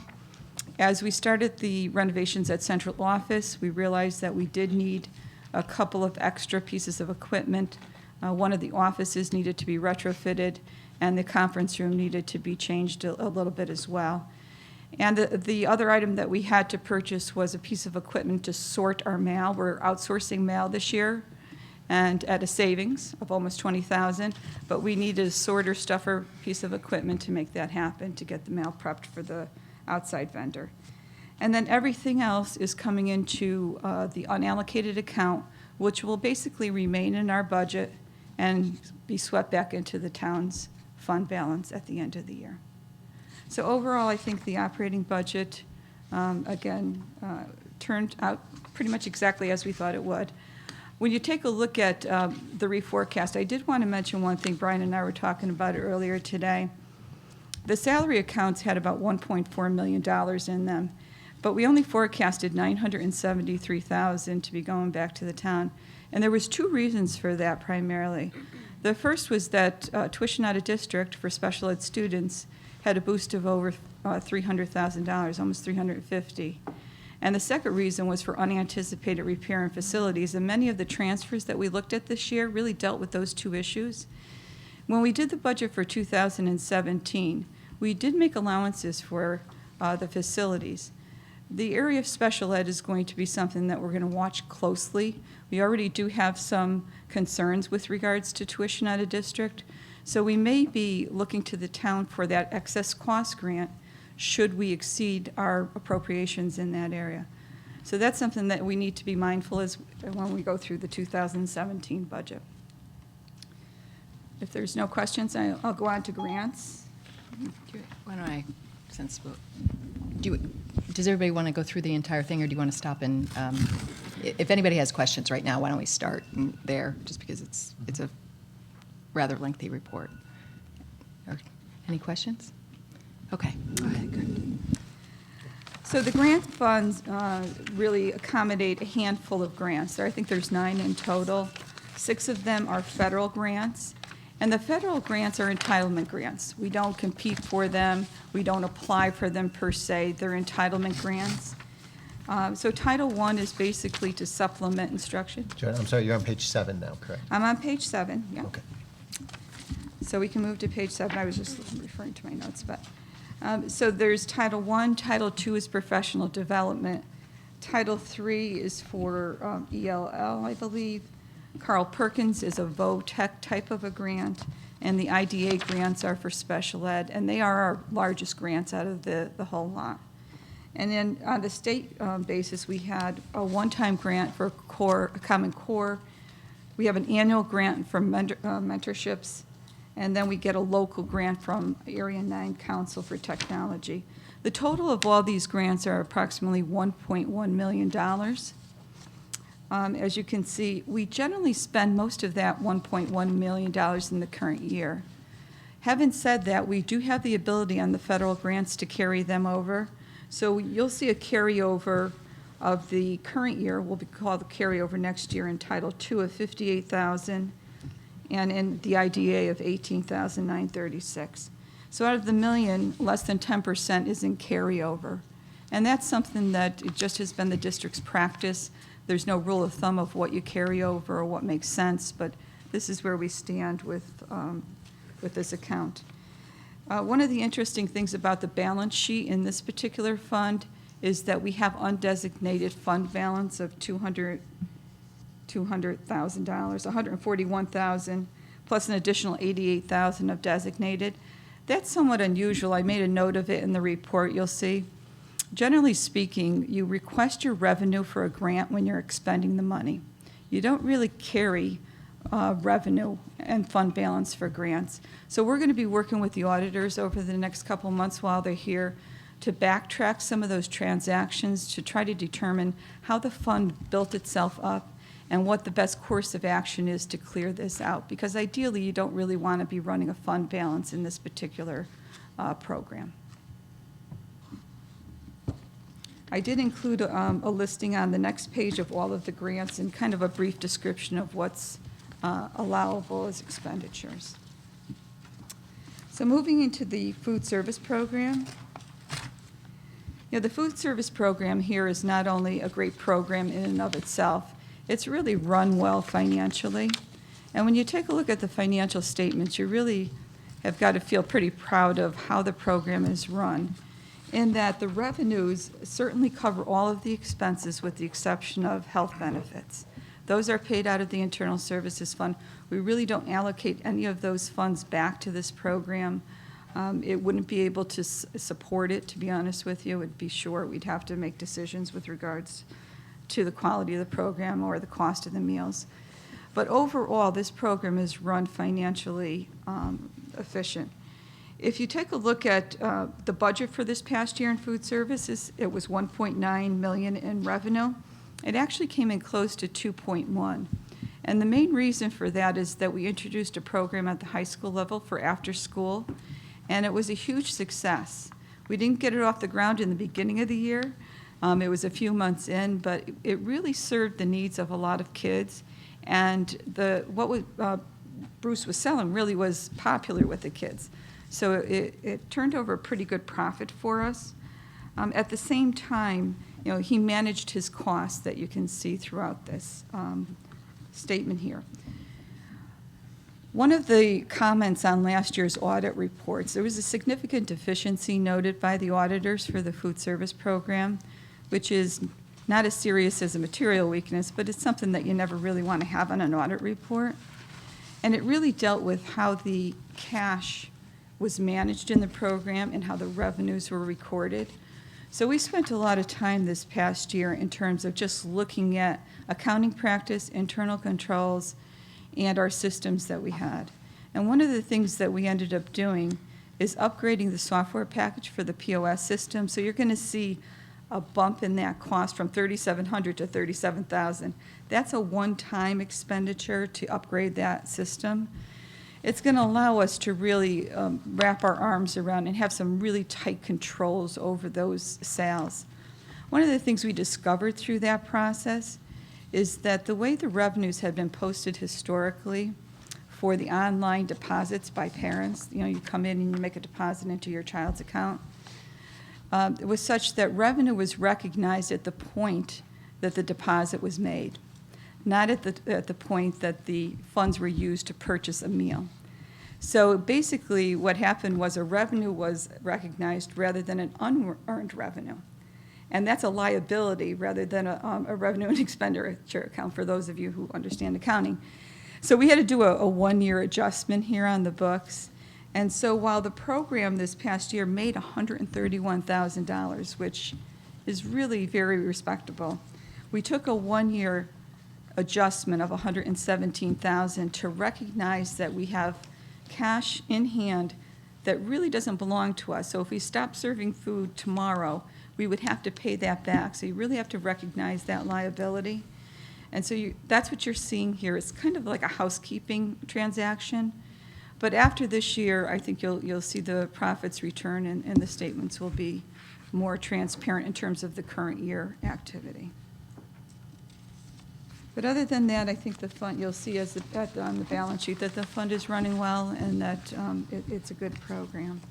As we started the renovations at central office, we realized that we did need a couple of extra pieces of equipment. One of the offices needed to be retrofitted, and the conference room needed to be changed a little bit as well. And the other item that we had to purchase was a piece of equipment to sort our mail. We're outsourcing mail this year, and at a savings of almost $20,000, but we needed a sorter stuffer piece of equipment to make that happen, to get the mail prepped for the outside vendor. And then everything else is coming into the unallocated account, which will basically remain in our budget and be swept back into the town's fund balance at the end of the year. So overall, I think the operating budget, again, turned out pretty much exactly as we thought it would. When you take a look at the reforecast, I did want to mention one thing. Brian and I were talking about it earlier today. The salary accounts had about $1.4 million in them, but we only forecasted $973,000 to be going back to the town. And there was two reasons for that primarily. The first was that tuition out of district for special ed students had a boost of over $300,000, almost $350,000. And the second reason was for unanticipated repair in facilities. And many of the transfers that we looked at this year really dealt with those two issues. When we did the budget for 2017, we did make allowances for the facilities. The area of special ed is going to be something that we're going to watch closely. We already do have some concerns with regards to tuition out of district, so we may be looking to the town for that excess cost grant should we exceed our appropriations in that area. So that's something that we need to be mindful as when we go through the 2017 budget. If there's no questions, I'll go on to grants. Why don't I, since, does everybody want to go through the entire thing, or do you want to stop and, if anybody has questions right now, why don't we start there, just because it's a rather lengthy report. Or any questions? Okay, go ahead, good. So the grant funds really accommodate a handful of grants. I think there's 9 in total. 6 of them are federal grants. And the federal grants are entitlement grants. We don't compete for them. We don't apply for them per se. They're entitlement grants. So Title I is basically to supplement instruction. Joanna, I'm sorry, you're on page 7 now, correct? I'm on page 7, yeah. Okay. So we can move to page 7. I was just referring to my notes, but. So there's Title I. Title II is professional development. Title III is for ELL, I believe. Carl Perkins is a VOTech type of a grant, and the IDA grants are for special ed, and they are our largest grants out of the whole lot. And then on the state basis, we had a one-time grant for a Common Core. We have an annual grant for mentorships, and then we get a local grant from Area 9 Council for Technology. The total of all these grants are approximately $1.1 million. As you can see, we generally spend most of that $1.1 million in the current year. Having said that, we do have the ability on the federal grants to carry them over. So you'll see a carryover of the current year, will be called the carryover next year in Title II of $58,000, and in the IDA of $18,936. So out of the million, less than 10% is in carryover. And that's something that it just has been the district's practice. There's no rule of thumb of what you carry over or what makes sense, but this is where we stand with this account. One of the interesting things about the balance sheet in this particular fund is that we have undesignated fund balance of $200,000, $141,000, plus an additional $88,000 of designated. That's somewhat unusual. I made a note of it in the report, you'll see. Generally speaking, you request your revenue for a grant when you're expending the money. You don't really carry revenue and fund balance for grants. So we're going to be working with the auditors over the next couple of months while they're here to backtrack some of those transactions to try to determine how the fund built itself up and what the best course of action is to clear this out. Because ideally, you don't really want to be running a fund balance in this particular program. I did include a listing on the next page of all of the grants and kind of a brief description of what's allowable as expenditures. So moving into the food service program. You know, the food service program here is not only a great program in and of itself, it's really run well financially. And when you take a look at the financial statements, you really have got to feel pretty proud of how the program is run, in that the revenues certainly cover all of the expenses with the exception of health benefits. Those are paid out of the Internal Services Fund. We really don't allocate any of those funds back to this program. It wouldn't be able to support it, to be honest with you. It'd be short. We'd have to make decisions with regards to the quality of the program or the cost of the meals. But overall, this program is run financially efficient. If you take a look at the budget for this past year in food services, it was $1.9 million in revenue. It actually came in close to 2.1. And the main reason for that is that we introduced a program at the high school level for after school, and it was a huge success. We didn't get it off the ground in the beginning of the year. It was a few months in, but it really served the needs of a lot of kids. And what Bruce was selling really was popular with the kids. So it turned over a pretty good profit for us. At the same time, you know, he managed his costs that you can see throughout this statement here. One of the comments on last year's audit reports, there was a significant deficiency noted by the auditors for the food service program, which is not as serious as a material weakness, but it's something that you never really want to have on an audit report. And it really dealt with how the cash was managed in the program and how the revenues were recorded. So we spent a lot of time this past year in terms of just looking at accounting practice, internal controls, and our systems that we had. And one of the things that we ended up doing is upgrading the software package for the POS system. So you're going to see a bump in that cost from $3,700 to $37,000. That's a one-time expenditure to upgrade that system. It's going to allow us to really wrap our arms around and have some really tight controls over those sales. One of the things we discovered through that process is that the way the revenues had been posted historically for the online deposits by parents, you know, you come in and you make a deposit into your child's account, it was such that revenue was recognized at the point that the deposit was made, not at the point that the funds were used to purchase a meal. So basically what happened was a revenue was recognized rather than an unearned revenue. And that's a liability rather than a revenue and expenditure account for those of you who understand accounting. So we had to do a one-year adjustment here on the books. And so while the program this past year made $131,000, which is really very respectable, we took a one-year adjustment of $117,000 to recognize that we have cash in hand that really doesn't belong to us. So if we stop serving food tomorrow, we would have to pay that back. So you really have to recognize that liability. And so that's what you're seeing here. It's kind of like a housekeeping transaction. But after this year, I think you'll see the profits return and the statements will be more transparent in terms of the current year activity. But other than that, I think the fund, you'll see on the balance sheet that the fund is running well and that it's a good program.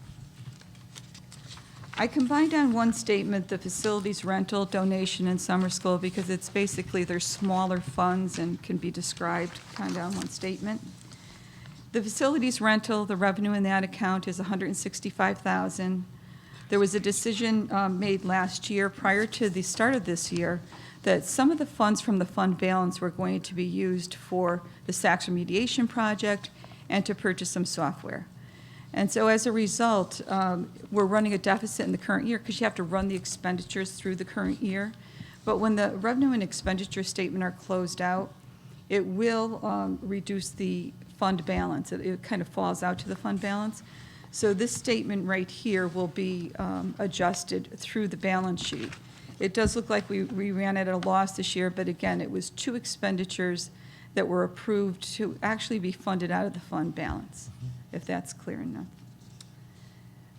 I combined on one statement the facilities rental, donation, and summer school because it's basically they're smaller funds and can be described kind of on one statement. The facilities rental, the revenue in that account is $165,000. There was a decision made last year prior to the start of this year that some of the funds from the fund balance were going to be used for the SACS remediation project and to purchase some software. And so as a result, we're running a deficit in the current year because you have to run the expenditures through the current year. But when the revenue and expenditure statement are closed out, it will reduce the fund balance. It kind of falls out to the fund balance. So this statement right here will be adjusted through the balance sheet. It does look like we ran at a loss this year, but again, it was two expenditures that were approved to actually be funded out of the fund balance, if that's clear enough.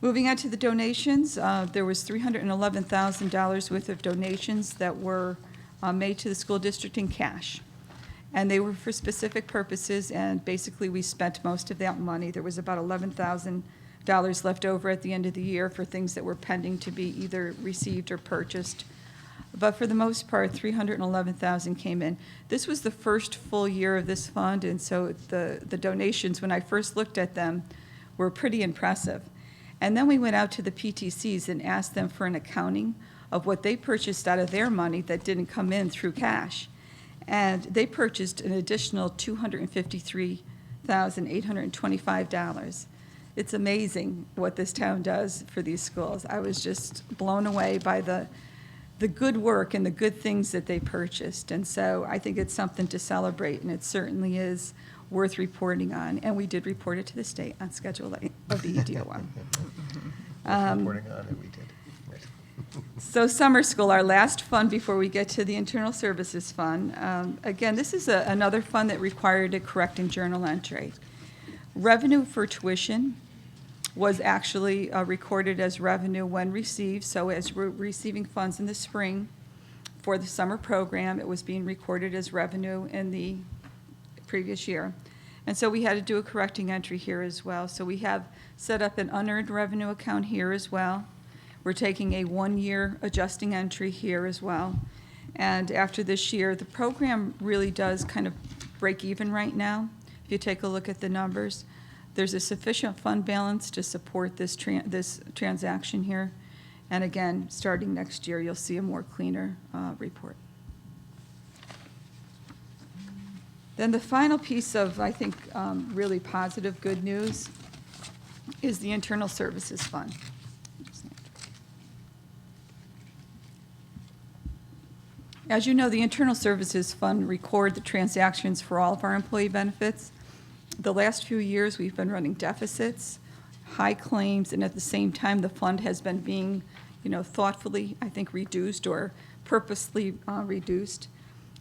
Moving on to the donations, there was $311,000 worth of donations that were made to the school district in cash. And they were for specific purposes, and basically we spent most of that money. There was about $11,000 left over at the end of the year for things that were pending to be either received or purchased. But for the most part, $311,000 came in. This was the first full year of this fund, and so the donations, when I first looked at them, were pretty impressive. And then we went out to the PTCs and asked them for an accounting of what they purchased out of their money that didn't come in through cash. And they purchased an additional $253,825. It's amazing what this town does for these schools. I was just blown away by the good work and the good things that they purchased. And so I think it's something to celebrate, and it certainly is worth reporting on. And we did report it to the state on Schedule 8 of the EDOR. Reporting on it, we did. Right. So summer school, our last fund before we get to the internal services fund. Again, this is another fund that required a correcting journal entry. Revenue for tuition was actually recorded as revenue when received. So as we're receiving funds in the spring for the summer program, it was being recorded as revenue in the previous year. And so we had to do a correcting entry here as well. So we have set up an unearned revenue account here as well. We're taking a one-year adjusting entry here as well. And after this year, the program really does kind of break even right now. If you take a look at the numbers, there's a sufficient fund balance to support this transaction here. And again, starting next year, you'll see a more cleaner report. Then the final piece of, I think, really positive good news is the Internal Services Fund. As you know, the Internal Services Fund record the transactions for all of our employee benefits. The last few years, we've been running deficits, high claims, and at the same time, the fund has been being, thoughtfully, I think, reduced or purposely reduced.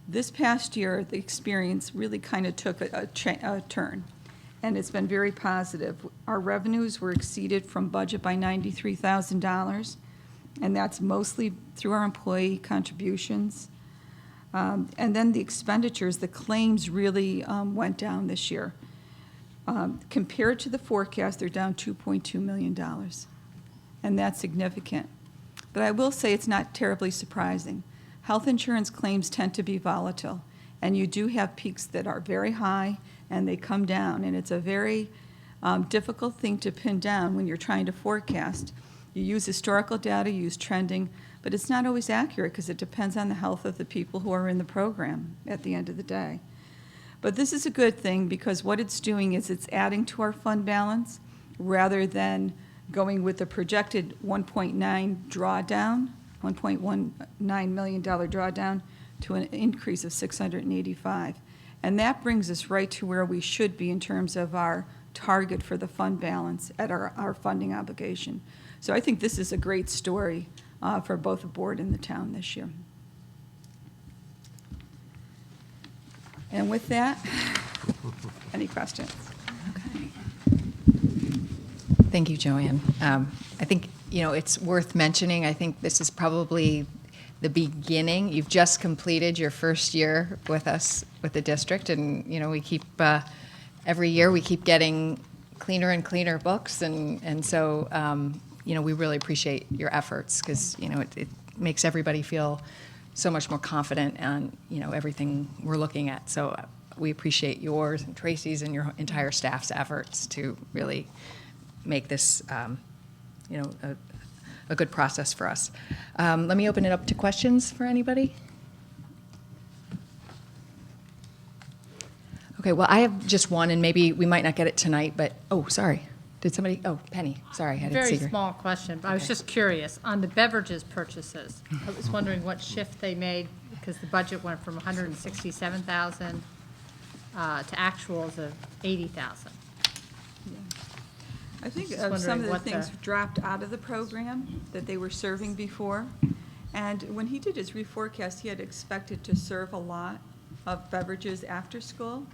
This past year, the experience really kind of took a turn, and it's been very positive. Our revenues were exceeded from budget by $93,000, and that's mostly through our employee contributions. And then the expenditures, the claims really went down this year. Compared to the forecast, they're down $2.2 million, and that's significant. But I will say it's not terribly surprising. Health insurance claims tend to be volatile, and you do have peaks that are very high and they come down, and it's a very difficult thing to pin down when you're trying to forecast. You use historical data, you use trending, but it's not always accurate because it depends on the health of the people who are in the program at the end of the day. But this is a good thing because what it's doing is it's adding to our fund balance rather than going with the projected 1.9 drawdown, $1.19 million drawdown to an increase of 685. And that brings us right to where we should be in terms of our target for the fund balance at our funding obligation. So I think this is a great story for both the board and the town this year. And with that, any questions? Okay. Thank you, Joanne. I think, it's worth mentioning, I think this is probably the beginning. You've just completed your first year with us, with the district, and, we keep, every year we keep getting cleaner and cleaner books, and so, we really appreciate your efforts because, it makes everybody feel so much more confident on, everything we're looking at. So we appreciate yours and Tracy's and your entire staff's efforts to really make this, a good process for us. Let me open it up to questions for anybody. Okay, well, I have just one, and maybe we might not get it tonight, but, sorry. Did somebody, Penny, sorry, I didn't see her. Very small question, but I was just curious. On the beverages purchases, I was wondering what shift they made, because the budget went from 167,000 to actuals of 80,000. I think Just some wondering of the what things dropped out of the program that they were serving before. And when he did his reforecast, he had expected to serve a lot of beverages after school.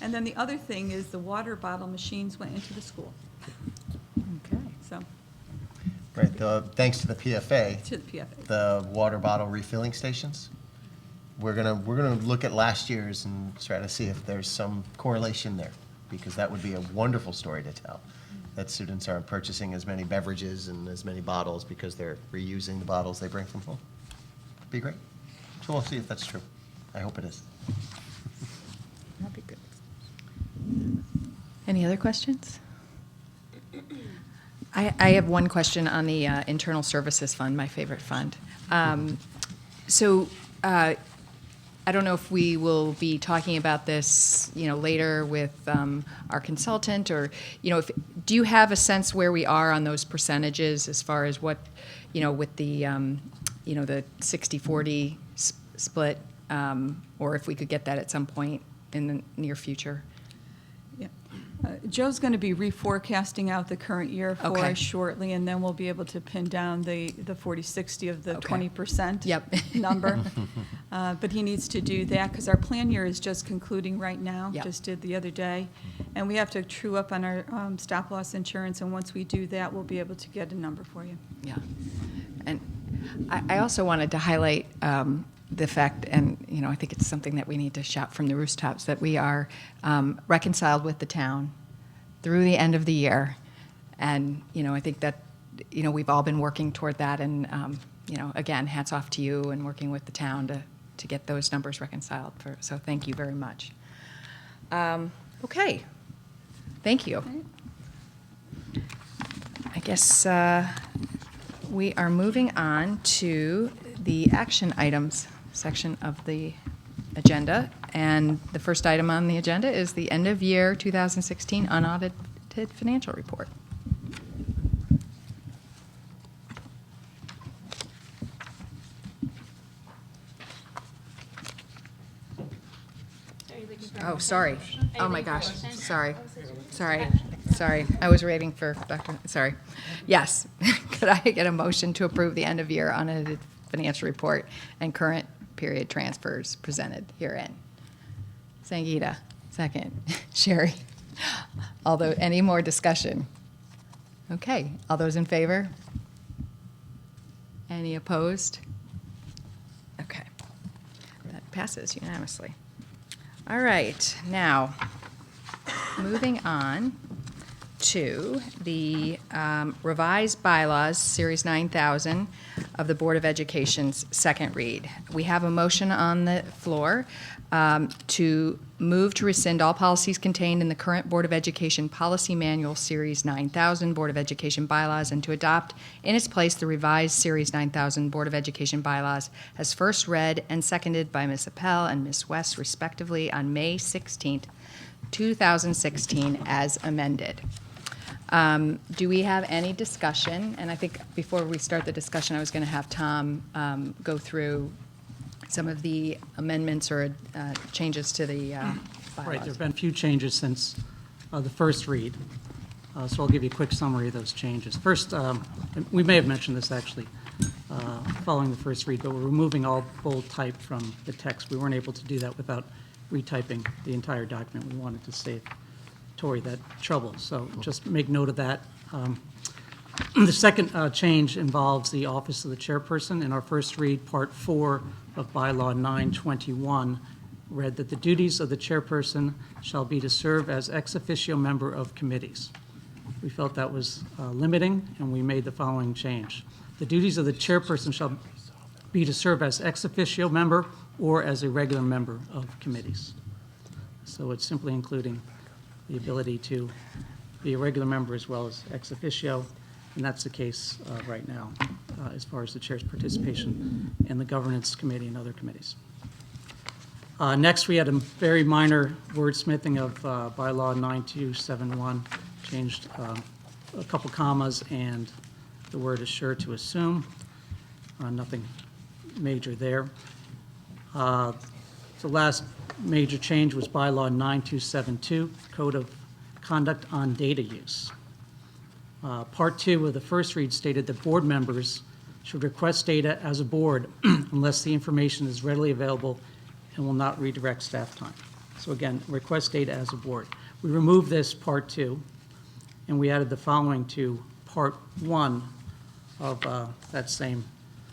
And then the other thing is the water bottle machines went into the school. Okay. So Right, thanks to the PFA, To the PFA. the water bottle refilling stations. We're gonna look at last year's and try to see if there's some correlation there, because that would be a wonderful story to tell, that students aren't purchasing as many beverages and as many bottles because they're reusing the bottles they bring from home. Be great. So we'll see if that's true. I hope it is. That'd be good. Any other questions? I have one question on the Internal Services Fund, my favorite fund. I don't know if we will be talking about this, later with our consultant, or, do you have a sense where we are on those percentages as far as what, with the, the 60-40 split, or if we could get that at some point in the near future? Yeah. Joe's going to be reforecasting out the current year for Okay. us shortly, and then we'll be able to pin down the 40-60 of the Okay. 20% Yep. number. But he needs to do that because our plan year is just concluding right now, Yep. just did the other day. And we have to true up on our stop-loss insurance, and once we do that, we'll be able to get a number for you. Yeah. And I also wanted to highlight the fact, and, I think it's something that we need to shout from the rooftops, that we are reconciled with the town through the end of the year. And, I think that, we've all been working toward that. And, again, hats off to you and working with the town to get those numbers reconciled. So thank you very much. Okay. Thank you. I guess we are moving on to the action items section of the agenda. And the first item on the agenda is the end of year 2016 unaudited financial report. Oh, sorry. Oh, my gosh. Sorry. I was waiting for Dr. Sorry. Yes. Could I get a motion to approve the end of year unaudited financial report and current period transfers presented herein? Sangeeta, second. Sherry. Any more discussion? Okay. All those in favor? Any opposed? Okay. That passes unanimously. All right, now, moving on to the revised bylaws, Series 9000 of the Board of Education's second read. We have a motion on the floor to move to rescind all policies contained in the current Board of Education Policy Manual, Series 9000 Board of Education bylaws, and to adopt in its place the revised Series 9000 Board of Education bylaws as first read and seconded by Ms. Appel and Ms. West, respectively, on May 16th, 2016, as amended. Do we have any discussion? And I think before we start the discussion, I was going to have Tom go through some of the amendments or changes to the bylaws. Right, there have been a few changes since the first read, so I'll give you a quick summary of those changes. First, we may have mentioned this actually following the first read, but we're removing all bold type from the text. We weren't able to do that without retyping the entire document. We wanted to save Tori that trouble, so just make note of that. The second change involves the office of the chairperson. In our first read, Part 4 of Bylaw 921 read that the duties of the chairperson shall be to serve as ex officio member of committees. We felt that was limiting, and we made the following change. The duties of the chairperson shall be to serve as ex officio member or as a regular member of committees. So it's simply including the ability to be a regular member as well as ex officio, and that's the case right now as far as the chair's participation in the governance committee and other committees. Next, we had a very minor wordsmithing of bylaw 9271, changed a couple commas and the word assure to assume. Nothing major there. The last major change was bylaw 9272, Code of Conduct on Data Use. Part 2 of the first read stated that board members should request data as a board unless the information is readily available and will not redirect staff time. So again, request data as a board. We removed this Part 2, and we added the following to Part 1 of that same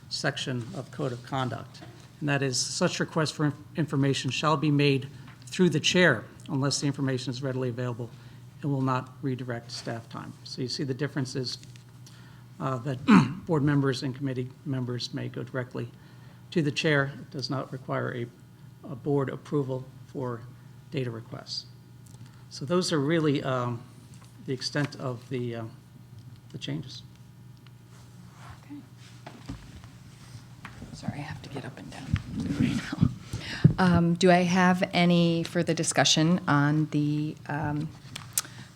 section of Code of Conduct. And that is, such request for information shall be made through the chair unless the information is readily available and will not redirect staff time. So you see the differences that board members and committee members may go directly to the chair. It does not require a board approval for data requests. So those are really the extent of the changes. Sorry, I have to get up and down right now. Do I have any further discussion on the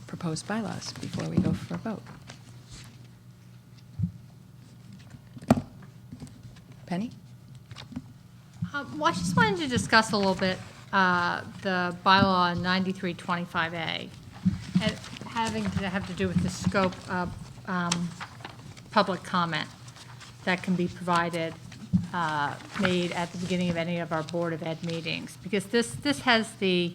proposed bylaws before we go for a vote? Penny? Well, I just wanted to discuss a little bit the bylaw 9325A, and having to have to do with the scope of public comment that can be provided, made at the beginning of any of our Board of Ed meetings. Because this has the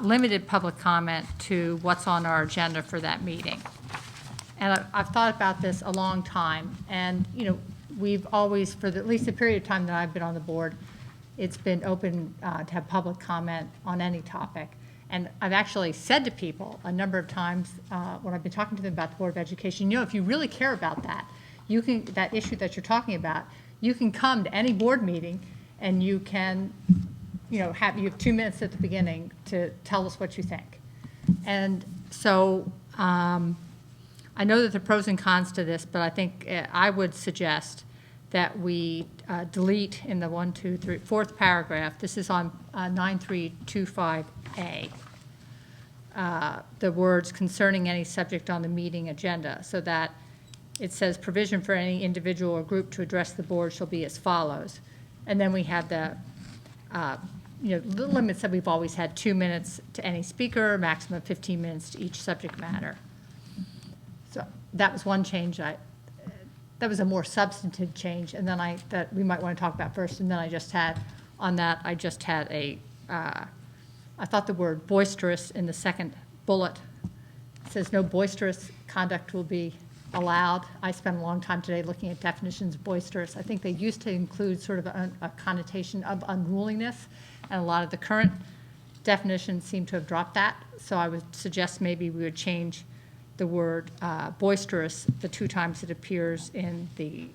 limited public comment to what's on our agenda for that meeting. And I've thought about this a long time, and, you know, we've always, for at least the period of time that I've been on the board, it's been open to have public comment on any topic. And I've actually said to people a number of times when I've been talking to them about the Board of Education, you know, if you really care about that, you can, that issue that you're talking about, you can come to any board meeting and you can, you know, you have 2 minutes at the beginning to tell us what you think. And so I know that there are pros and cons to this, but I think I would suggest that we delete in the fourth paragraph, this is on 9325A, the words concerning any subject on the meeting agenda, so that it says provision for any individual or group to address the board shall be as follows. And then we have the the limits that we've always had, 2 minutes to any speaker, maximum of 15 minutes to each subject matter. So that was one change. That was a more substantive change, and then that we might want to talk about first. And then I just had I thought the word boisterous in the second bullet. It says no boisterous conduct will be allowed. I spent a long time today looking at definitions of boisterous. I think they used to include sort of a connotation of unruliness, and a lot of the current definitions seem to have dropped that. So I would suggest maybe we would change the word boisterous the 2 times it appears in the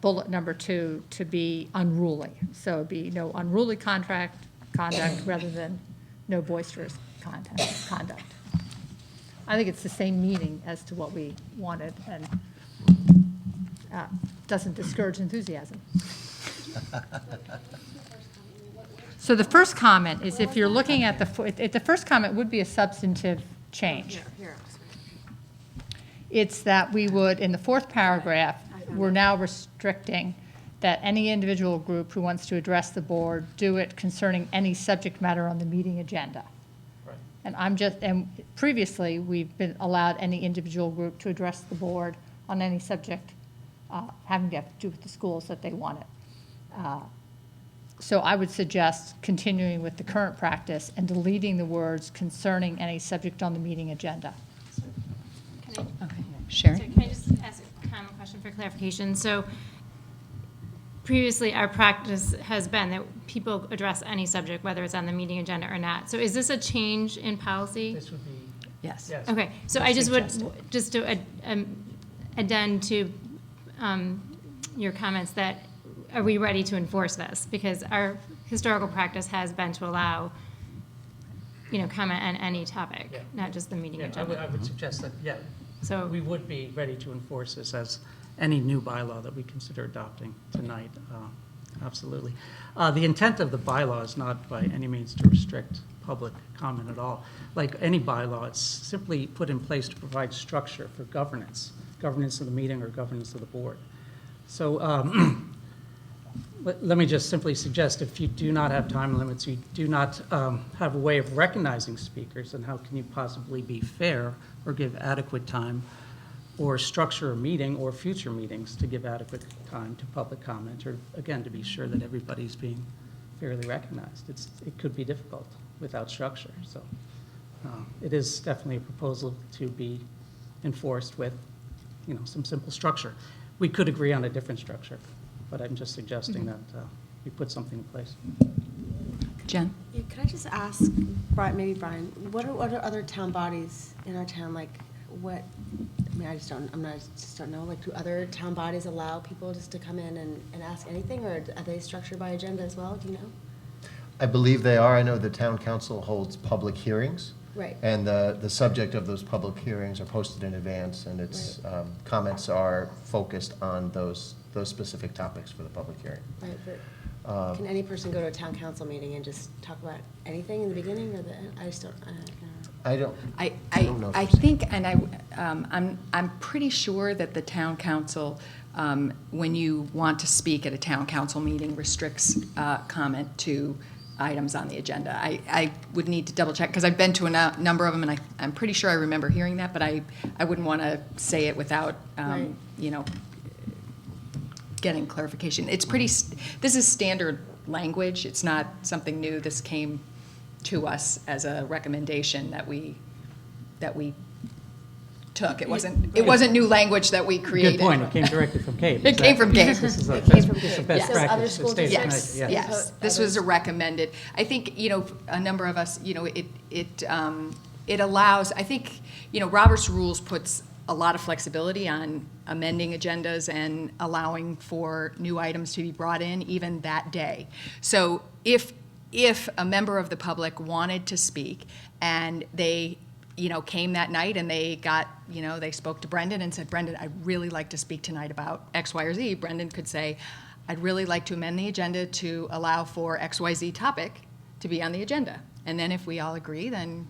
bullet number 2 to be unruly. So it'd be no unruly conduct rather than no boisterous conduct. I think it's the same meaning as to what we wanted, and doesn't discourage enthusiasm. So the first comment is, if you're looking at the first comment would be a substantive change. It's that we would, in the fourth paragraph, we're now restricting that any individual group who wants to address the board do it concerning any subject matter on the meeting agenda. And previously, we've been allowed any individual group to address the board on any subject having to do with the schools that they wanted. So I would suggest continuing with the current practice and deleting the words concerning any subject on the meeting agenda. Can I, Okay, Sherry? so can I just ask a comment question for clarification? So previously, our practice has been that people address any subject, whether it's on the meeting agenda or not. So is this a change in policy? This would be, Yes. yes. Okay, so I just would, just to addend to your comments, that are we ready to enforce this? Because our historical practice has been to allow, comment on any topic, Yeah. not just the meeting Yeah, agenda. I would suggest that, yeah, So, we would be ready to enforce this as any new bylaw that we consider adopting tonight, absolutely. The intent of the bylaw is not by any means to restrict public comment at all. Like any bylaw, it's simply put in place to provide structure for governance of the meeting or governance of the board. So let me just simply suggest, if you do not have time limits, you do not have a way of recognizing speakers, then how can you possibly be fair or give adequate time or structure a meeting or future meetings to give adequate time to public comment, or again, to be sure that everybody's being fairly recognized? It could be difficult without structure. So it is definitely a proposal to be enforced with some simple structure. We could agree on a different structure, but I'm just suggesting that we put something in place. Jen? Yeah, could I just ask, maybe Brian, what are other town bodies in our town, like, what, I mean, I just don't know, like, do other town bodies allow people just to come in and ask anything, or are they structured by agenda as well, do you know? I believe they are. I know the town council holds public hearings. Right. And the subject of those public hearings are posted in advance, and its comments are focused on those specific topics for the public hearing. Right, but can any person go to a town council meeting and just talk about anything in the beginning, or I just don't, I don't know. I think, and I'm pretty sure that the town council, when you want to speak at a town council meeting, restricts comment to items on the agenda. I would need to double check, because I've been to a number of them, and I'm pretty sure I remember hearing that, but I wouldn't want to say it without, Right. getting clarification. It's pretty, this is standard language. It's not something new. This came to us as a recommendation that we took. It wasn't new language that we created. Good point. It came directly from Kate. It came from Kate. This is a It came best, from this is a Kate. best Yes. Other practice. school It stays districts? tonight, yes. Yes, this was a recommended. I think, a number of us, it allows, I think, Robert's rules puts a lot of flexibility on amending agendas and allowing for new items to be brought in even that day. So if a member of the public wanted to speak and they came that night and they got, they spoke to Brendan and said, Brendan, I'd really like to speak tonight about X, Y, or Z. Brendan could say, I'd really like to amend the agenda to allow for XYZ topic to be on the agenda. And then if we all agree, then,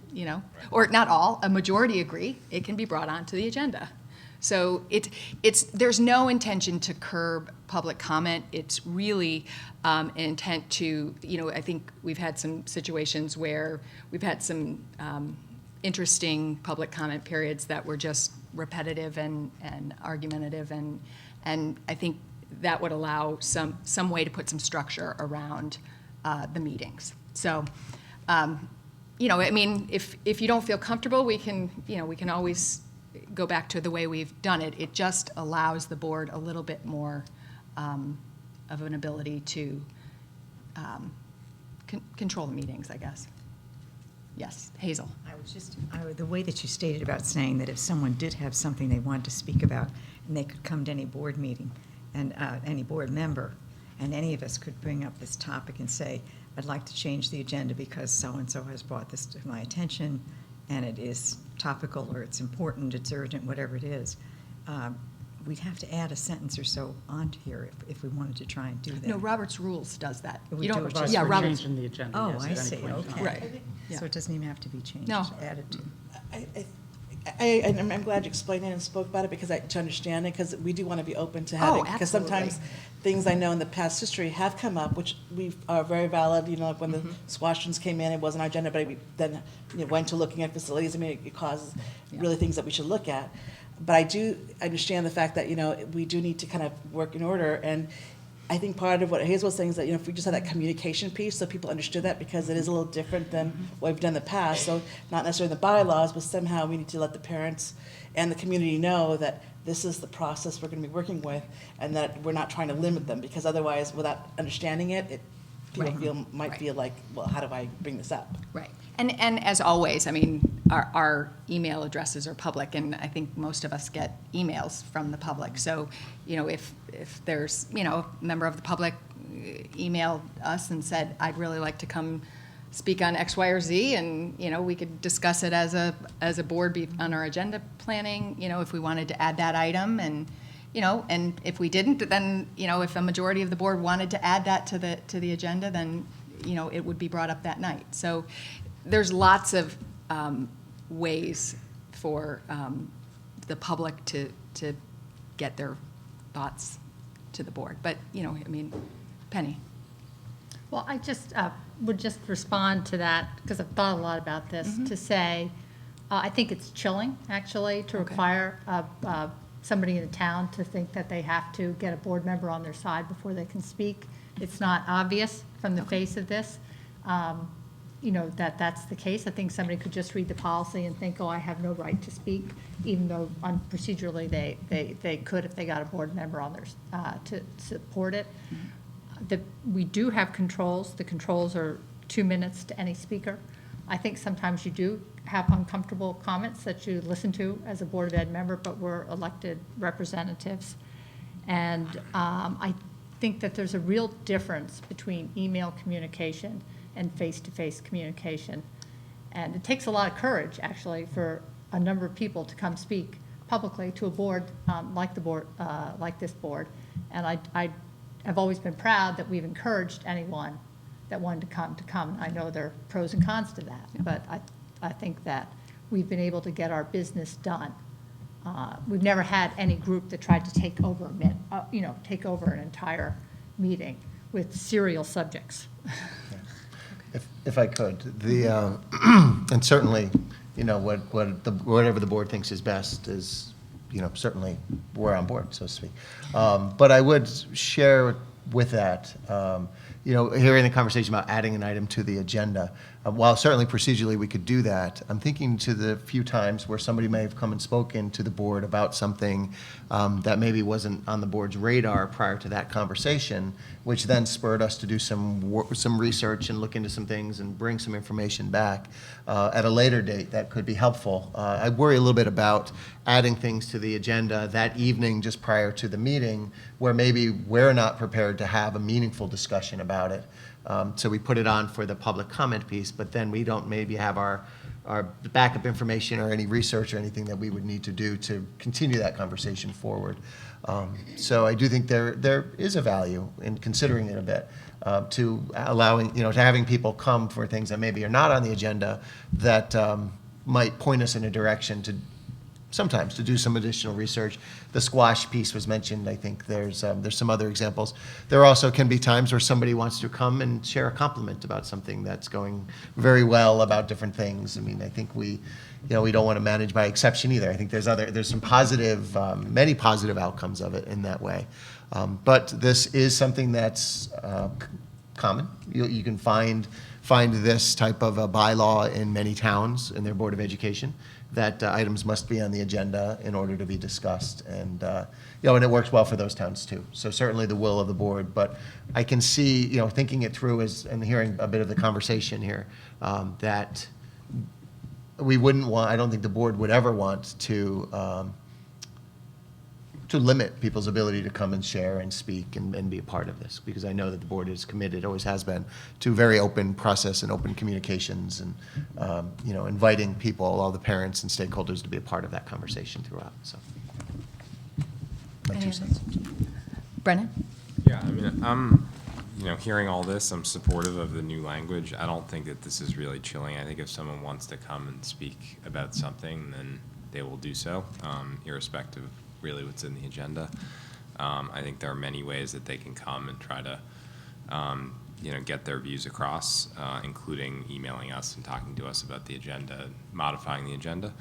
or not all, a majority agree, it can be brought onto the agenda. So there's no intention to curb public comment. It's really an intent to, I think we've had some situations where we've had some interesting public comment periods that were just repetitive and argumentative, and I think that would allow some way to put some structure around the meetings. So, if you don't feel comfortable, we can always go back to the way we've done it. It just allows the board a little bit more of an ability to control the meetings, I guess. Yes, Hazel. The way that you stated about saying that if someone did have something they wanted to speak about, and they could come to any board meeting, and any board member, and any of us could bring up this topic and say, I'd like to change the agenda because so-and-so has brought this to my attention, and it is topical, or it's important, it's urgent, whatever it is. We'd have to add a sentence or so onto here if we wanted to try and do that. No, Robert's Rules does that. We You do don't. it by Yeah, For Robert's. changing the agenda. Oh, yes, I at any see, point in time. okay. Right. Yeah. So it doesn't even have to be changed, No. added to. I'm glad you explained it and spoke about it, because to understand it, because we do want to be open to having, because absolutely. sometimes things I know in the past history have come up, which we are very valid, like when the squashins came in, it wasn't our agenda, but we then went to looking at facilities. I mean, it causes really things that we should look at. But I do understand the fact that, we do need to kind of work in order, and I think part of what Hazel was saying is that, if we just had that communication piece, so people understood that, because it is a little different than what we've done in the past, so not necessarily the bylaws, but somehow we need to let the parents and the community know that this is the process we're going to be working with, and that we're not trying to limit them, because otherwise, without understanding it, people might feel like, well, how do I bring this up? Right. And as always, our email addresses are public, and I think most of us get emails from the public. So, if there's, a member of the public emailed us and said, I'd really like to come speak on X, Y, or Z, and, we could discuss it as a board on our agenda planning, if we wanted to add that item, and, and if we didn't, then, if a majority of the board wanted to add that to the agenda, then, it would be brought up that night. So there's lots of ways for the public to get their thoughts to the board. But, Penny. Well, I just would just respond to that, because I've thought a lot about this, to say, I think it's chilling, actually, to require somebody in the town to think that they have to get a board member on their side before they can speak. It's not obvious from the face of this. that's the case. I think somebody could just read the policy and think, oh, I have no right to speak, even though procedurally they could if they got a board member on theirs to support it. We do have controls. The controls are 2 minutes to any speaker. I think sometimes you do have uncomfortable comments that you listen to as a Board of Ed member, but we're elected representatives. And I think that there's a real difference between email communication and face-to-face communication. And it takes a lot of courage, actually, for a number of people to come speak publicly to a board like this board. And I have always been proud that we've encouraged anyone that wanted to come. I know there are pros and cons to that, but I think that we've been able to get our business done. We've never had any group that tried to take over an entire meeting with serial subjects. If I could, and certainly, whatever the board thinks is best is, certainly we're on board, so to speak. But I would share with that, hearing the conversation about adding an item to the agenda, while certainly procedurally we could do that, I'm thinking to the few times where somebody may have come and spoken to the board about something that maybe wasn't on the board's radar prior to that conversation, which then spurred us to do some research and look into some things and bring some information back at a later date that could be helpful. I worry a little bit about adding things to the agenda that evening just prior to the meeting where maybe we're not prepared to have a meaningful discussion about it. So we put it on for the public comment piece, but then we don't maybe have our backup information or any research or anything that we would need to do to continue that conversation forward. So I do think there is a value in considering it a bit, to allowing, to having people come for things that maybe are not on the agenda that might point us in a direction to sometimes to do some additional research. The squash piece was mentioned. I think there's some other examples. There also can be times where somebody wants to come and share a compliment about something that's going very well about different things. I mean, I think we don't want to manage by exception either. I think there's some positive, many positive outcomes of it in that way. But this is something that's common. You can find this type of a bylaw in many towns in their Board of Education, that items must be on the agenda in order to be discussed. And, and it works well for those towns too. So certainly the will of the board, but I can see, thinking it through and hearing a bit of the conversation here, that we wouldn't want, I don't think the board would ever want to limit people's ability to come and share and speak and be a part of this, because I know that the board is committed, always has been, to very open process and open communications and, inviting people, all the parents and stakeholders to be a part of that conversation throughout, so. My Any 2 other- cents. Brennan? Yeah, I mean, I'm, hearing all this, I'm supportive of the new language. I don't think that this is really chilling. I think if someone wants to come and speak about something, then they will do so, irrespective of really what's in the agenda. I think there are many ways that they can come and try to, get their views across, including emailing us and talking to us about the agenda, modifying the agenda.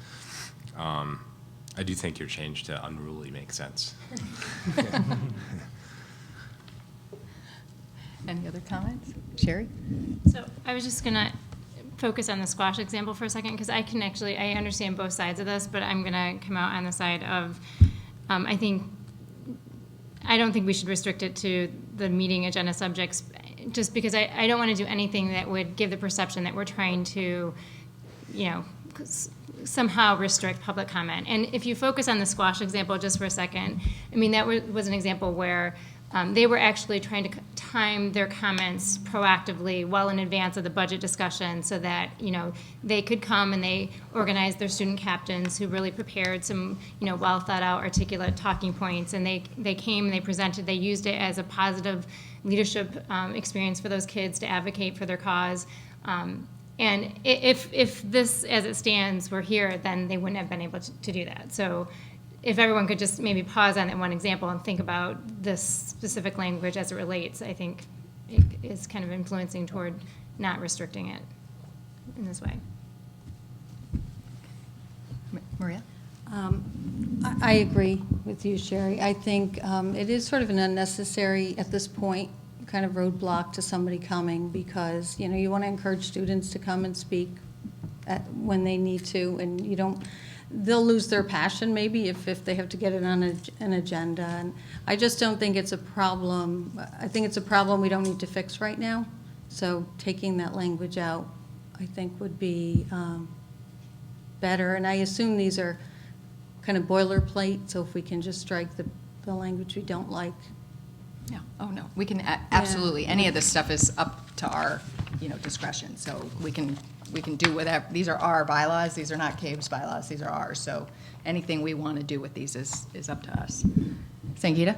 I do think your change to unruly makes sense. Any other comments? Sherry? So I was just going to focus on the squash example for a second, because I understand both sides of this, but I'm going to come out on the side of, I don't think we should restrict it to the meeting agenda subjects, just because I don't want to do anything that would give the perception that we're trying to, somehow restrict public comment. And if you focus on the squash example just for a second, I mean, that was an example where they were actually trying to time their comments proactively well in advance of the budget discussion so that, they could come, and they organized their student captains who really prepared some, well thought out, articulate talking points, and they came and they presented, they used it as a positive leadership experience for those kids to advocate for their cause. And if this, as it stands, were here, then they wouldn't have been able to do that. So if everyone could just maybe pause on that one example and think about this specific language as it relates, I think it is kind of influencing toward not restricting it in this way. Maria? I agree with you, Sherry. I think it is sort of an unnecessary, at this point, kind of roadblock to somebody coming because, you know, you want to encourage students to come and speak when they need to, and you don't, they'll lose their passion maybe if they have to get it on an agenda. And I just don't think it's a problem. I think it's a problem we don't need to fix right now. So taking that language out, I think, would be better. And I assume these are kind of boilerplate, so if we can just strike the language we don't like. Yeah, oh, no, we can, absolutely, any of this stuff is up to our, discretion, so we can do whatever, these are our bylaws, these are not CABE's bylaws, these are ours, so anything we want to do with these is up to us. Sangeeta?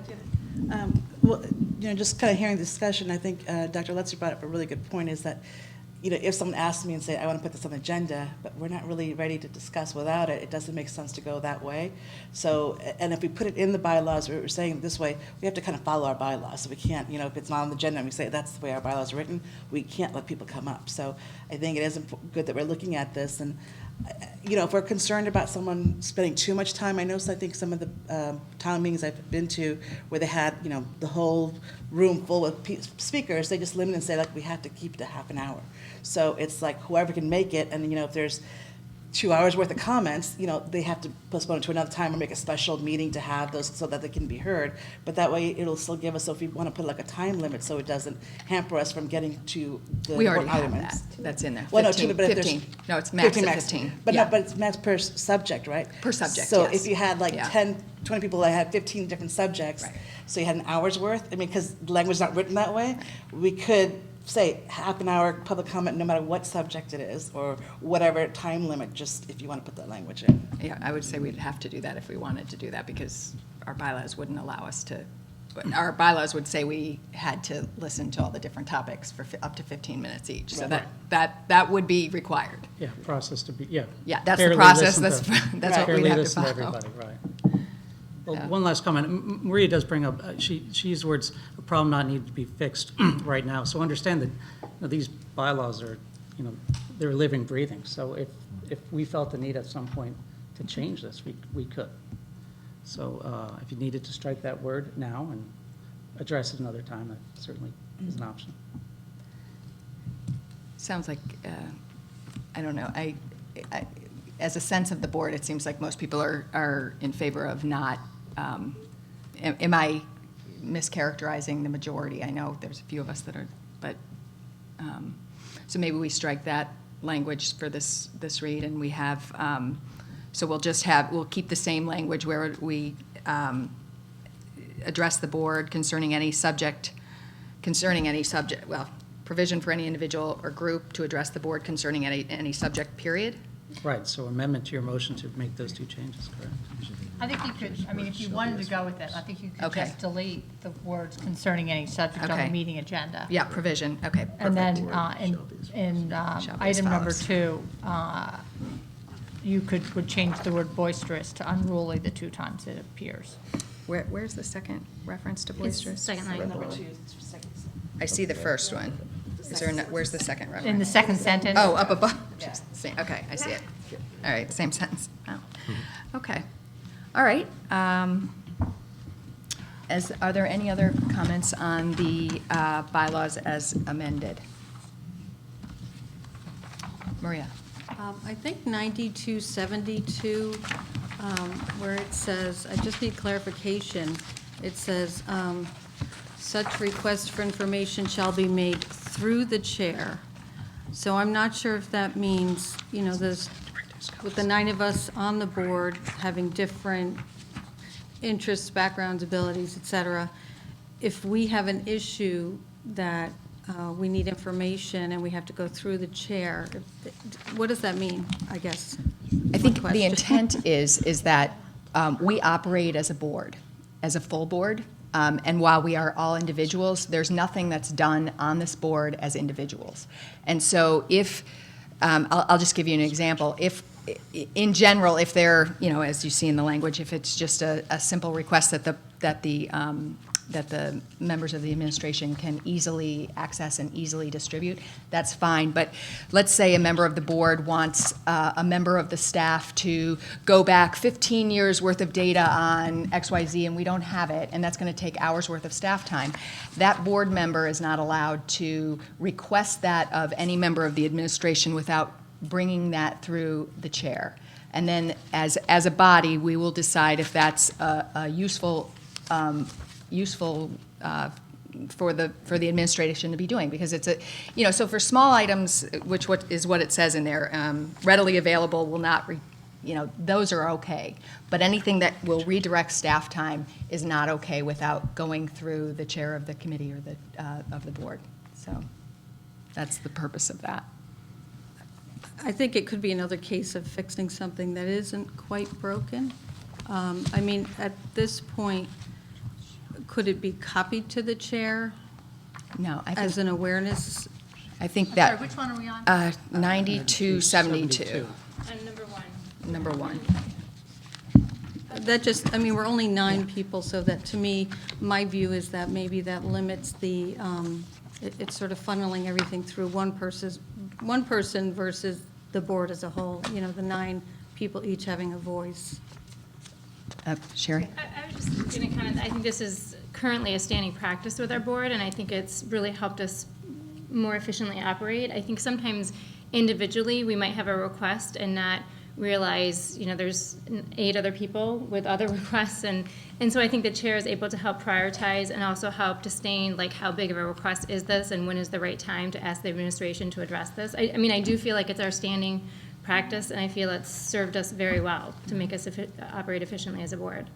Well, just kind of hearing the discussion, I think Dr. Lutzy brought up a really good point, is that, if someone asks me and say, I want to put this on the agenda, but we're not really ready to discuss without it, it doesn't make sense to go that way. So, and if we put it in the bylaws, we're saying this way, we have to kind of follow our bylaws. So we can't, if it's not on the agenda and we say that's the way our bylaws are written, we can't let people come up. So I think it is good that we're looking at this. And, if we're concerned about someone spending too much time, I think some of the town meetings I've been to where they had, the whole room full of speakers, they just limit and say, we have to keep it to half an hour. So it's like whoever can make it, and if there's 2 hours worth of comments, they have to postpone it to another time or make a special meeting to have those so that they can be heard. But that way it'll still give us, so if we want to put a time limit so it doesn't hamper us from getting to the We already have items. that, that's in there. Well, 15, no, but if there's 15. No, it's max at 15. But Yeah. no, but it's max per subject, right? Per subject, So yes. if you had Yeah. 10, 20 people that had 15 different subjects, Right. so you had an hour's worth, because the language is not written that way, we could say half an hour public comment no matter what subject it is, or whatever time limit, just if you want to put that language in. Yeah, I would say we'd have to do that if we wanted to do that, because our bylaws wouldn't allow us to, our bylaws would say we had to listen to all the different topics for up to 15 minutes each. So Right. that would be required. Yeah, process to be, yeah. Yeah, that's the Fairly process, listen that's to- that's what we fairly have to listen to follow. everybody, right. Well, one last comment. Maria does bring up, she used the words, a problem not needed to be fixed right now. So understand that these bylaws are, they're living, breathing. So if we felt the need at some point to change this, we could. So if you needed to strike that word now and address it another time, that certainly is an option. Sounds like, I don't know, I, as a sense of the board, it seems like most people are in favor of not, am I mischaracterizing the majority? I know there's a few of us that are, but, so maybe we strike that language for this read, and we have, so we'll keep the same language where we address the board concerning any subject, well, provision for any individual or group to address the board concerning any subject, period. Right, so amendment to your motion to make those two changes, correct? I think you could, if you wanted to go with it, I think you could Okay. just delete the words concerning any subject on Okay. the meeting agenda. Yeah, provision, okay, And then perfect. in Shall be as item number follows. 2, you would change the word boisterous to unruly the 2 times it appears. Where's the second reference to It's boisterous? second line. Number 2 is for second. I see the first one. Is there, where's the second reference? In the second sentence. Oh, up above. Yeah. Okay, I see it. All right, same sentence. Oh, okay. All right. Are there any other comments on the bylaws as amended? Maria? I think 9272, where it says, I just need clarification. It says, such request for information shall be made through the chair. So I'm not sure if that means, there's, with the 9 of us on the board having different interests, backgrounds, abilities, et cetera, if we have an issue that we need information and we have to go through the chair, what does that mean, I guess? I think the question. intent is that we operate as a board, as a full board, and while we are all individuals, there's nothing that's done on this board as individuals. And so if, I'll just give you an example, if, in general, if they're, as you see in the language, if it's just a simple request that the that the members of the administration can easily access and easily distribute, that's fine. But let's say a member of the board wants a member of the staff to go back 15 years worth of data on XYZ, and we don't have it, and that's going to take hours worth of staff time. That board member is not allowed to request that of any member of the administration without bringing that through the chair. And then as a body, we will decide if that's a useful for the administration to be doing, because it's so for small items, which is what it says in there, readily available will not, those are okay. But anything that will redirect staff time is not okay without going through the chair of the committee or of the board. So that's the purpose of that. I think it could be another case of fixing something that isn't quite broken. I mean, at this point, could it be copied to the chair? No, I think, as an awareness? I think that. Sorry, which one are we on? 9272. And number one. Number one. That just, I mean, we're only 9 people, so that, to me, my view is that maybe that limits the, it's sort of funneling everything through one person versus the board as a whole, the 9 people each having a voice. Sherry? I was just going to I think this is currently a standing practice with our board, and I think it's really helped us more efficiently operate. I think sometimes individually we might have a request and not realize, there's 8 other people with other requests, and so I think the chair is able to help prioritize and also help sustain, like, how big of a request is this and when is the right time to ask the administration to address this. I mean, I do feel like it's our standing practice, and I feel it's served us very well to make us operate efficiently as a board.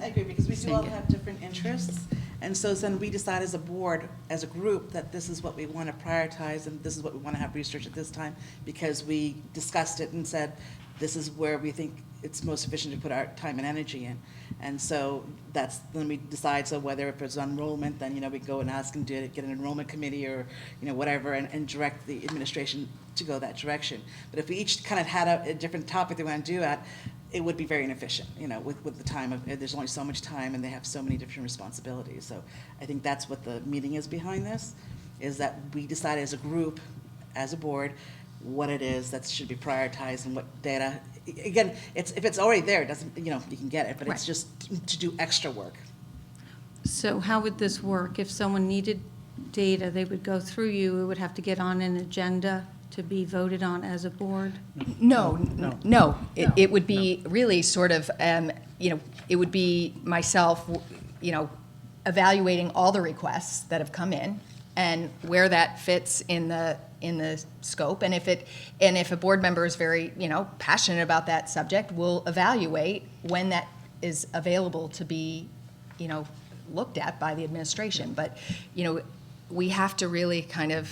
I agree, because we do all have different interests, and so then we decide as a board, as a group, that this is what we want to prioritize, and this is what we want to have research at this time, because we discussed it and said, this is where we think it's most efficient to put our time and energy in. And so then we decide, so whether if it's enrollment, then, we go and ask and get an enrollment committee or, whatever, and direct the administration to go that direction. But if we each kind of had a different topic they want to do at, it would be very inefficient, with the time there's only so much time and they have so many different responsibilities. So I think that's what the meeting is behind this, is that we decide as a group, as a board, what it is that should be prioritized and what data. Again, if it's already there, it doesn't, you can get it, but it's just to do extra work. So how would this work? If someone needed data, they would go through you, it would have to get on an agenda to be voted on as a board? No. It would be really sort of, it would be myself, evaluating all the requests that have come in and where that fits in the scope. And if a board member is very, passionate about that subject, we'll evaluate when that is available to be, looked at by the administration. But, we have to really kind of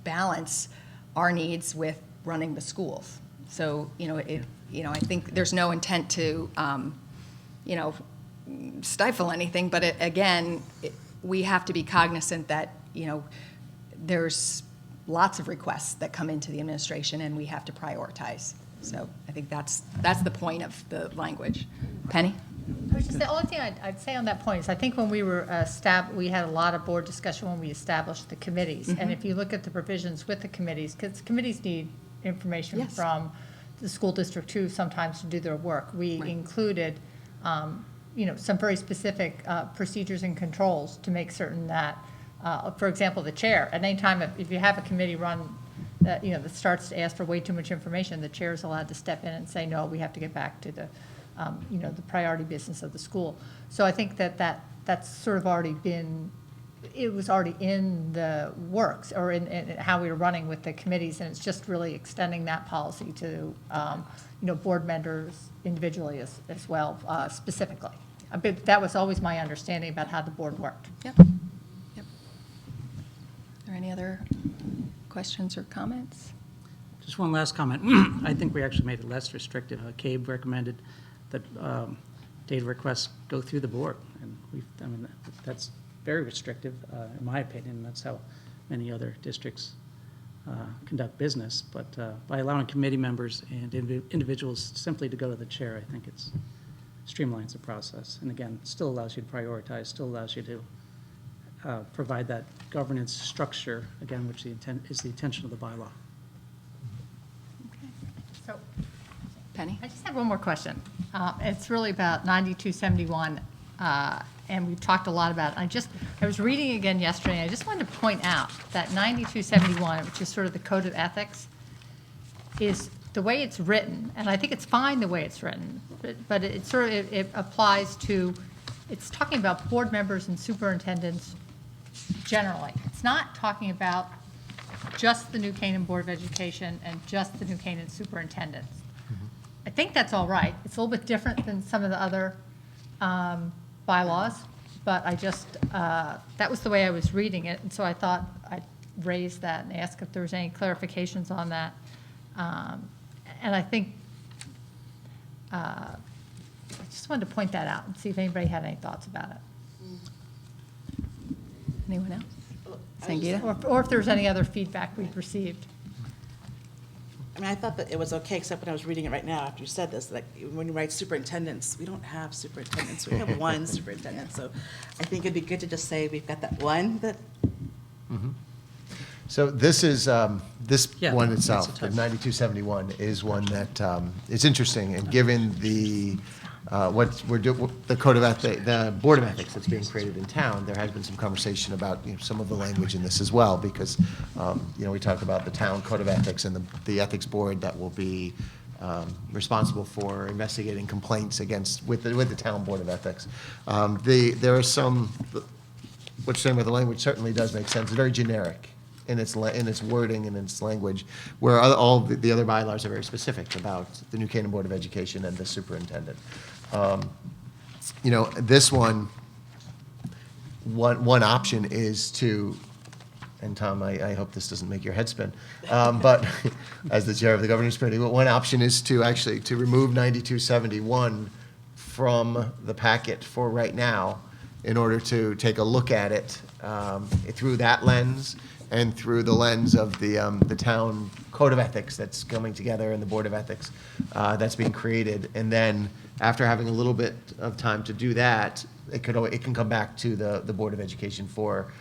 balance our needs with running the schools. So, I think there's no intent to, stifle anything, but we have to be cognizant that, there's lots of requests that come into the administration and we have to prioritize. So I think that's the point of the language. Penny? I was just the only thing I'd say on that point is I think when we were we had a lot of board discussion when we established the committees. Mm-hmm. And if you look at the provisions with the committees, because committees need information from the school district too sometimes to do their work. We included, some very specific procedures and controls to make certain that, for example, the chair, at any time if you have a committee run that, that starts to ask for way too much information, the chair is allowed to step in and say, no, we have to get back to the the priority business of the school. So I think that's sort of already been, it was already in the works or in how we were running with the committees, and it's just really extending that policy to, board members individually as well, specifically. But that was always my understanding about how the board worked. Yep. Are there any other questions or comments? Just one last comment. I think we actually made it less restrictive. CABE recommended that data requests go through the board, and that's very restrictive, in my opinion. That's how many other districts conduct business. But by allowing committee members and individuals simply to go to the chair, I think it's streamlines the process. And again, still allows you to prioritize, still allows you to provide that governance structure, again, which is the intention of the bylaw. So, Penny? I just have one more question. It's really about 9271, and we've talked a lot about it. I was reading again yesterday, and I just wanted to point out that 9271, which is sort of the code of ethics, is the way it's written, and I think it's fine the way it's written, but it sort of, it applies to, it's talking about board members and superintendents generally. It's not talking about just the New Canaan Board of Education and just the New Canaan superintendents. I think that's all right. It's a little bit different than some of the other bylaws, but I just, that was the way I was reading it, and so I thought I'd raise that and ask if there was any clarifications on that. And I think, I just wanted to point that out and see if anybody had any thoughts about it. Anyone else? Sangeeta? Or if there's any other feedback we've received. I mean, I thought that it was okay, except when I was reading it right now after you said this, like, when you write superintendents, we don't have superintendents, we have one superintendent, so I think it'd be good to just say we've got that one that. So this is, this Yeah, one that's itself, a the type. 9271, is one that is interesting, and given the, what we're doing, the code of ethics, the Board of Ethics that's being created in town, there has been some conversation about, you know, some of the language in this as well, because, you know, we talked about the town code of ethics and the ethics board that will be responsible for investigating complaints against, with the town Board of Ethics. There are some, what you're saying about the language certainly does make sense, it's very generic in its wording and its language, where all the other bylaws are very specific about the New Canaan Board of Education and the superintendent. You know, this one option is to, and Tom, I hope this doesn't make your head spin, but as the chair of the governance committee, but one option is to actually to remove 9271 from the packet for right now, in order to take a look at it through that lens and through the lens of the town code of ethics that's coming together and the Board of Ethics that's being created. And then after having a little bit of time to do that, it can come back to the Board of Education for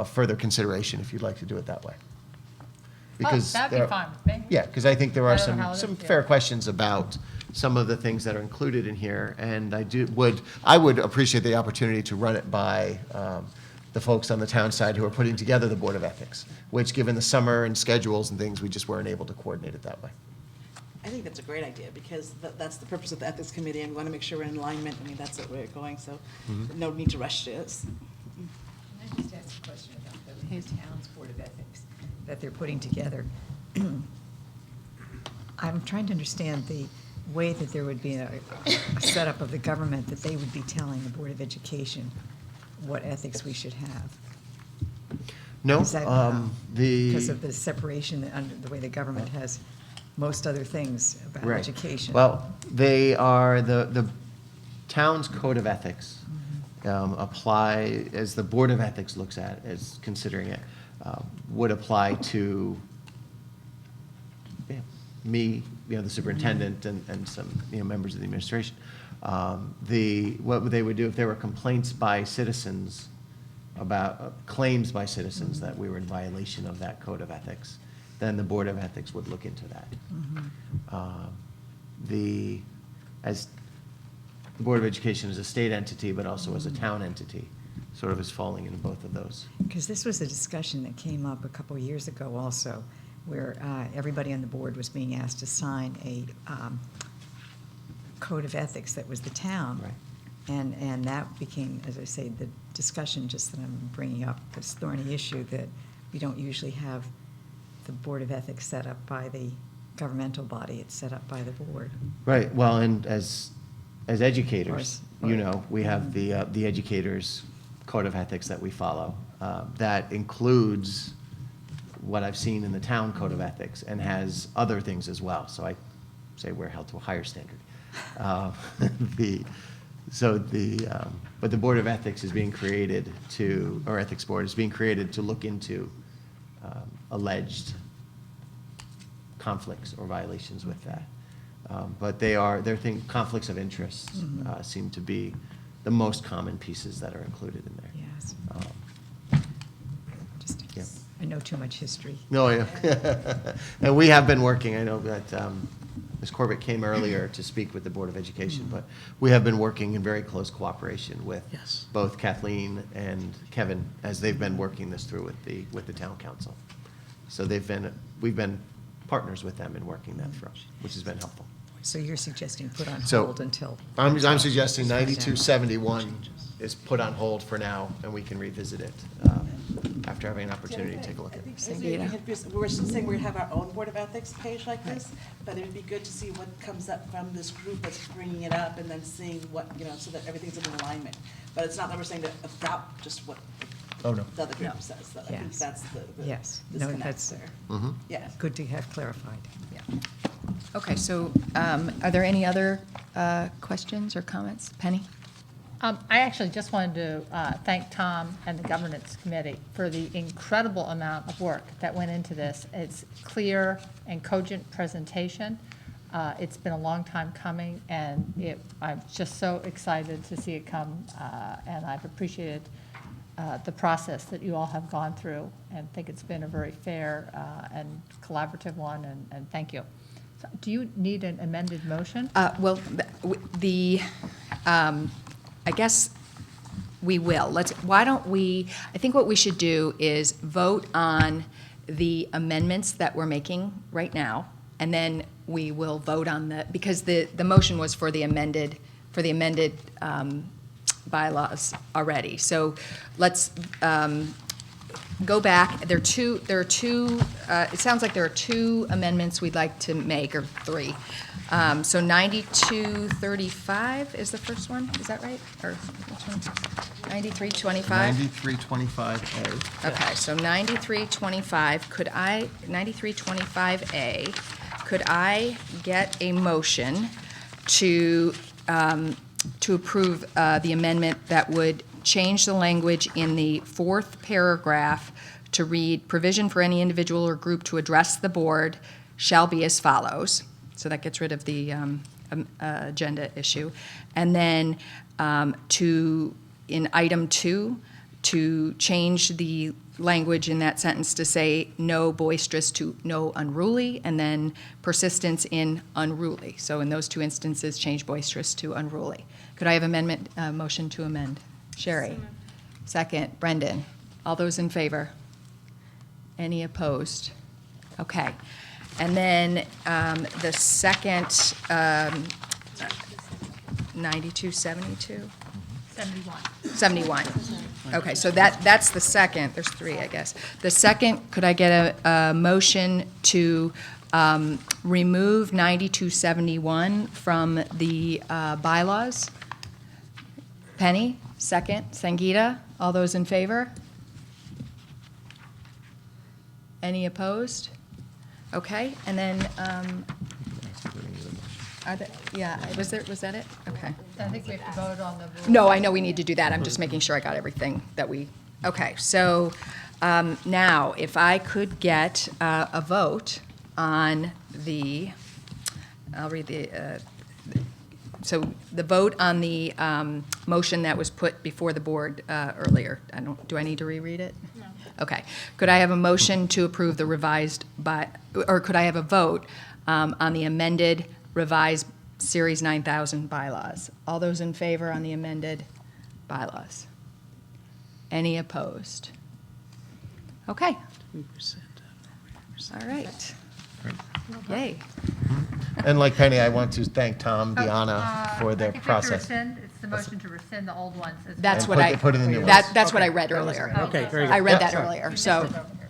further consideration if you'd like to do it that way. Because that'd be fine with me. Yeah, because I think there I are don't know how it some is, yeah. fair questions about some of the things that are included in here, and I would appreciate the opportunity to run it by the folks on the town side who are putting together the Board of Ethics, which, given the summer and schedules and things, we just weren't able to coordinate it that way. I think that's a great idea, because that's the purpose of the Ethics Committee, and we want to make sure we're in alignment. I mean, that's what we're going, so no need to rush this. Can I just ask a question about the town's Board of Ethics that they're putting together? I'm trying to understand the way that there would be a setup of the government that they would be telling the Board of Education what ethics we should have. No, Is that, because of the separation under the way the government has most other things about Right. education. Well, they are, the town's code of ethics apply, as the Board of Ethics looks at, as considering it, would apply to me, you know, the superintendent and some, you know, members of the administration. What they would do if there were complaints by citizens about, claims by citizens that we were in violation of that code of ethics, then the Board of Ethics would look into that. As the Board of Education is a state entity, but also as a town entity, sort of is falling into both of those. Because this was a discussion that came up a couple of years ago also, where everybody on the board was being asked to sign a code of ethics that was the town. Right. And that became, as I say, the discussion just that I'm bringing up, this thorny issue that we don't usually have the Board of Ethics set up by the governmental body, it's set up by the board. Right, well, and as educators, Or- you know, we have the educators' code of ethics that we follow. That includes what I've seen in the town code of ethics and has other things as well. So I say we're held to a higher standard. But the Board of Ethics is being created to, or Ethics Board is being created to look into alleged conflicts or violations with that. But conflicts of interest seem to be the most common pieces that are included in there. Yes. Just, Yeah. I know too much history. No, yeah. And we have been working, I know that Ms. Corbett came earlier to speak with the Board of Education, but we have been working in very close cooperation with Yes. both Kathleen and Kevin as they've been working this through with the town council. So we've been partners with them in working that through, which has been helpful. So you're suggesting put on So hold until? I'm suggesting 9271 is put on hold for now, and we can revisit it after having an opportunity to take a look at it. We were saying we have our own Board of Ethics page like this, but it would be good to see what comes up from this group that's bringing it up and then seeing what, so that everything's in alignment. But it's not that we're saying to adopt just what Oh, no. the other group says. I think Yes. that's the Yes. No, disconnect that's there. Mhm. Yes. good to have clarified. Okay, so are there any other questions or comments? Penny? I actually just wanted to thank Tom and the Governance Committee for the incredible amount of work that went into this. It's clear and cogent presentation. It's been a long time coming, and I'm just so excited to see it come, and I've appreciated the process that you all have gone through, and think it's been a very fair and collaborative one, and thank you. So, do you need an amended motion? Well, I guess we will. I think what we should do is vote on the amendments that we're making right now, and then we will vote on because the motion was for the amended bylaws already. So let's go back. There are two, it sounds like there are two amendments we'd like to make, or three. So 9235 is the first one, is that right? Or which one? 9325? 9325A. Okay, so 9325, 9325A, could I get a motion to approve the amendment that would change the language in the fourth paragraph to read, provision for any individual or group to address the board shall be as follows. So that gets rid of the agenda issue. And then in item 2, to change the language in that sentence to say no boisterous to no unruly, and then persistence in unruly. So in those two instances, change boisterous to unruly. Could I have motion to amend? Sherry. Second. Brendan. All those in favor? Any opposed? Okay. And then the second, 9272? 71. Okay, so that's the second. There's three, I guess. The second, could I get a motion to remove 9271 from the bylaws? Penny, second. Sangeeta, all those in favor? Any opposed? Okay, and then, was that it? Okay. I think we have to vote on the rules. No, I know we need to do that. I'm just making sure I got everything okay. So now, if I could get a vote on I'll read so the vote on the motion that was put before the board earlier. Do I need to reread it? No. Okay. Could I have a motion to approve the revised or could I have a vote on the amended revised Series 9000 bylaws? All those in favor on the amended bylaws? Any opposed? Okay. All right. Yay. And like Penny, I want to thank Tom, Deanna for their process. It's the motion to rescind the old ones. That's And what I put in the new ones. that's what I read earlier. Okay, very good. I read that sorry. earlier. So,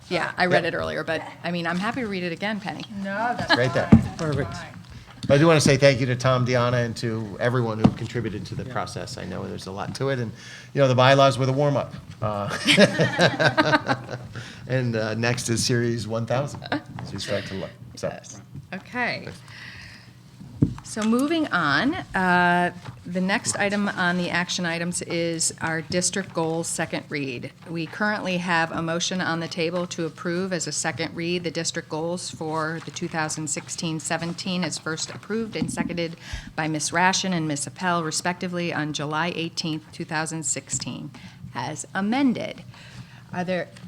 yeah, I read it earlier, but I mean, I'm happy to read it again, Penny. No, that's Right there. fine. Perfect. Fine. But I do want to say thank you to Tom, Deanna, and to everyone who contributed to the process. I know there's a lot to it, and, the bylaws were the warm-up. And next is Series 1000, as we start to look. So, Yes. Okay. So moving on, The next item on the action items is our district goals second read. We currently have a motion on the table to approve as a second read the district goals for the 2016-17 as first approved and seconded by Ms. Rashin and Ms. Appel respectively on July 18th, 2016, as amended.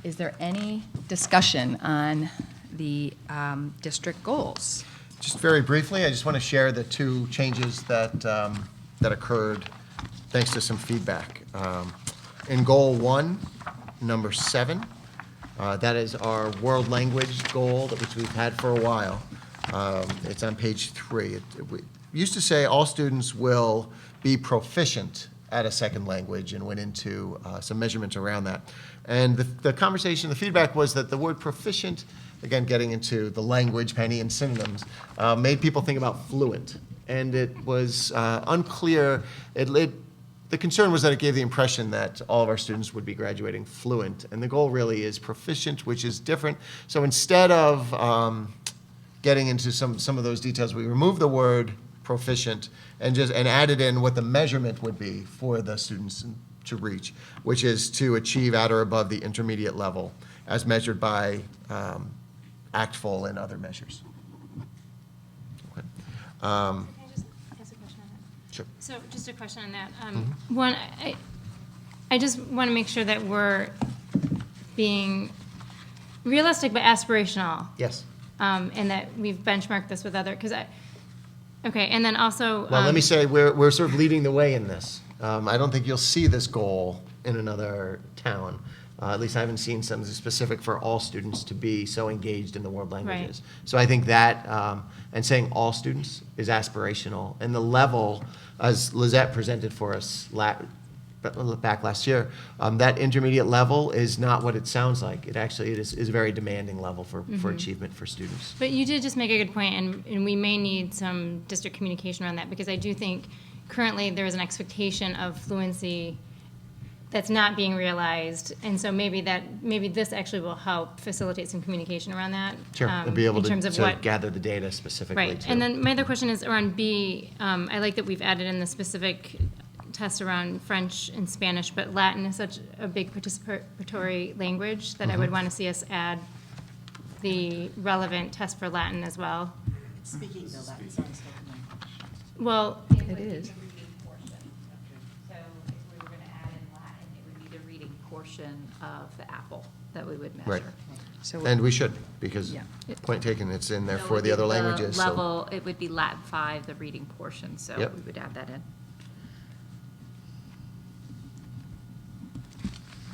Is there any discussion on the district goals? Just very briefly, I just want to share the two changes that occurred thanks to some feedback. In Goal 1, number 7, that is our world language goal, which we've had for a while. It's on page 3. We used to say all students will be proficient at a second language and went into some measurements around that. And the conversation, the feedback was that the word proficient, again, getting into the language, Penny, and synonyms, made people think about fluent. And it was unclear. The concern was that it gave the impression that all of our students would be graduating fluent. And the goal really is proficient, which is different. So instead of getting into some of those details, we removed the word proficient and added in what the measurement would be for the students to reach, which is to achieve at or above the intermediate level as measured by ACTFL and other measures. Okay. Can I just ask a question on that? Sure. So just a question on that. One, I just want to make sure that we're being realistic but aspirational. Yes. And that we've benchmarked this with other, okay, and then also. Well, let me say, we're sort of leading the way in this. I don't think you'll see this goal in another town. At least I haven't seen something specific for all students to be so engaged in the world languages. Right. So I think that, and saying all students is aspirational. And the level, as Lizette presented for us back last year, that intermediate level is not what it sounds like. It is a very demanding level for achievement for students. But you did just make a good point, and we may need some district communication around that, because I do think currently there is an expectation of fluency that's not being realized, and so maybe this actually will help facilitate some communication around that. Sure, and be able in terms of to what, gather the data specifically. right. Too. And then my other question is around B. I like that we've added in the specific test around French and Spanish, but Latin is such a big participatory language that I would want to see us add the relevant test for Latin as well. Speaking the Latin sounds like language. Well, It is. So if we were going to add in Latin, it would be the reading portion of the apple that we would measure. Right. So And we should, because Yeah. point taken, it's in there So it for would the be other languages. so- Level, it would be Latin 5, the reading portion, so Yep. we would add that in.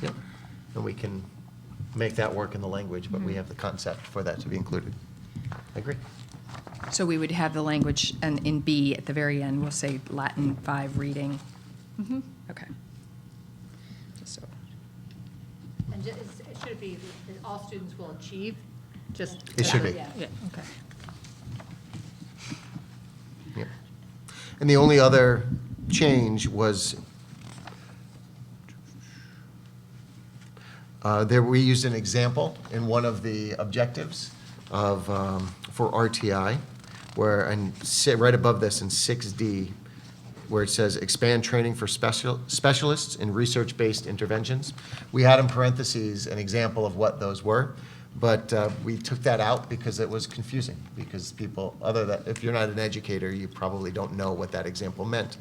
Yep. And we can make that work in the language, but we have the concept for that to be included. I agree. So we would have the language, and in B at the very end, we'll say Latin 5 reading. Okay. So, And should it be that all students will achieve? Just. It should be. Yeah, okay. Yep. And the only other change was we used an example in one of the objectives of for RTI, and right above this in 6D, where it says expand training for specialists in research-based interventions. We had in parentheses an example of what those were, but we took that out because it was confusing, because people, if you're not an educator, you probably don't know what that example meant.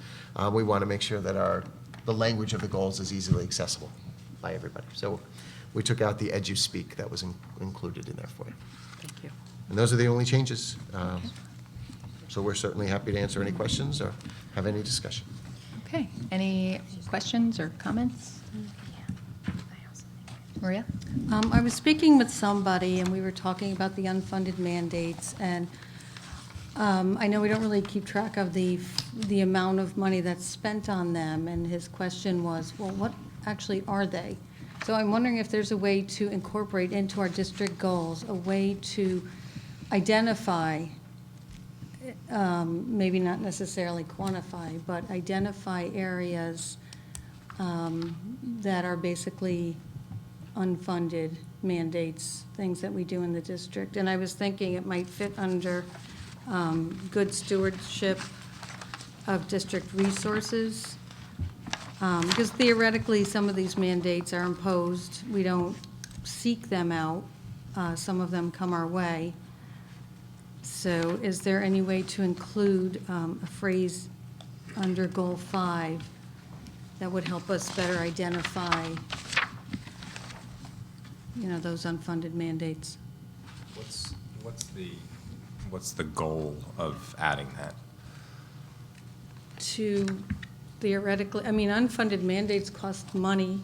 We want to make sure that the language of the goals is easily accessible by everybody. So we took out the EduSpeak that was included in there for you. thank you. And those are the only changes. So we're certainly happy to answer any questions or have any discussion. Okay, any questions or comments? Maria? I was speaking with somebody, and we were talking about the unfunded mandates, and I know we don't really keep track of the amount of money that's spent on them, and his question was, well, what actually are they? So I'm wondering if there's a way to incorporate into our district goals, a way to identify, maybe not necessarily quantify, but identify areas that are basically unfunded mandates, things that we do in the district. And I was thinking it might fit under good stewardship, of district resources. Because theoretically, some of these mandates are imposed. We don't seek them out. Some of them come our way. So is there any way to include a phrase under Goal 5 that would help us better identify, those unfunded mandates? What's the goal of adding that? To theoretically, unfunded mandates cost money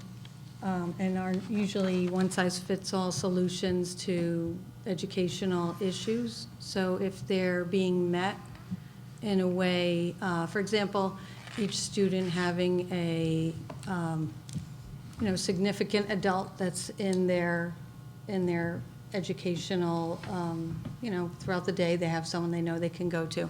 and are usually one-size-fits-all solutions to educational issues. So if they're being met in a way, for example, each student having a significant adult that's in their educational, throughout the day, they have someone they know they can go to.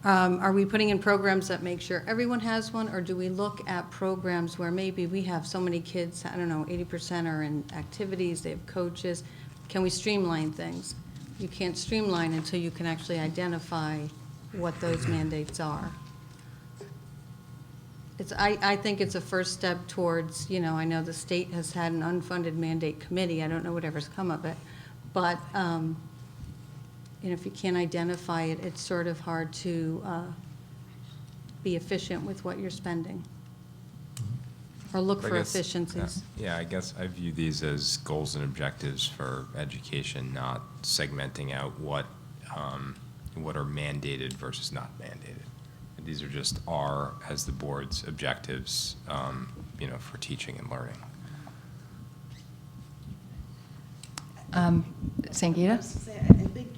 Are we putting in programs that make sure everyone has one, or do we look at programs where maybe we have so many kids, 80% are in activities, they have coaches? Can we streamline things? You can't streamline until you can actually identify what those mandates are. I think it's a first step towards, I know the state has had an unfunded mandate committee. I don't know whatever's come of it. But, if you can't identify it, it's sort of hard to be efficient with what you're spending. Or look for efficiencies. Yeah, I guess I view these as goals and objectives for education, not segmenting out what are mandated versus not mandated. These are just as the board's objectives, for teaching and learning. Sangeeta? I think,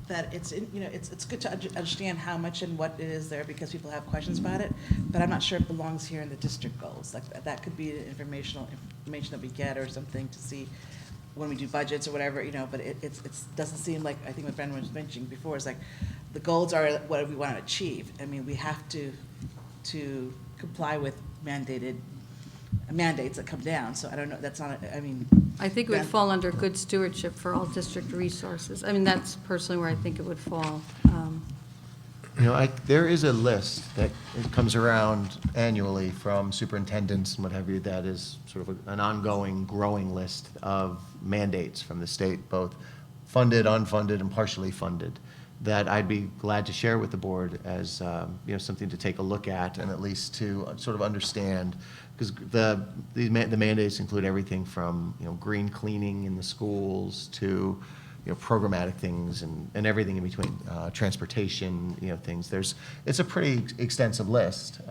that it's good to understand how much and what it is there because people have questions about it, but I'm not sure it belongs here in the district goals. Like, that could be information that we get or something to see when we do budgets or whatever, but it doesn't seem like, I think what Brendan was mentioning before, is like, the goals are what we want to achieve. We have to comply with mandates that come down, so I don't know, that's not, I think it would fall under good stewardship for all district resources. That's personally where I think it would fall. There is a list that it comes around annually from superintendents and what have you that is sort of an ongoing, growing list of mandates from the state, both funded, unfunded, and partially funded, that I'd be glad to share with the board as something to take a look at and at least to sort of understand, because the mandates include everything from green cleaning in the schools to programmatic things and everything in between, transportation, things. It's a pretty extensive list.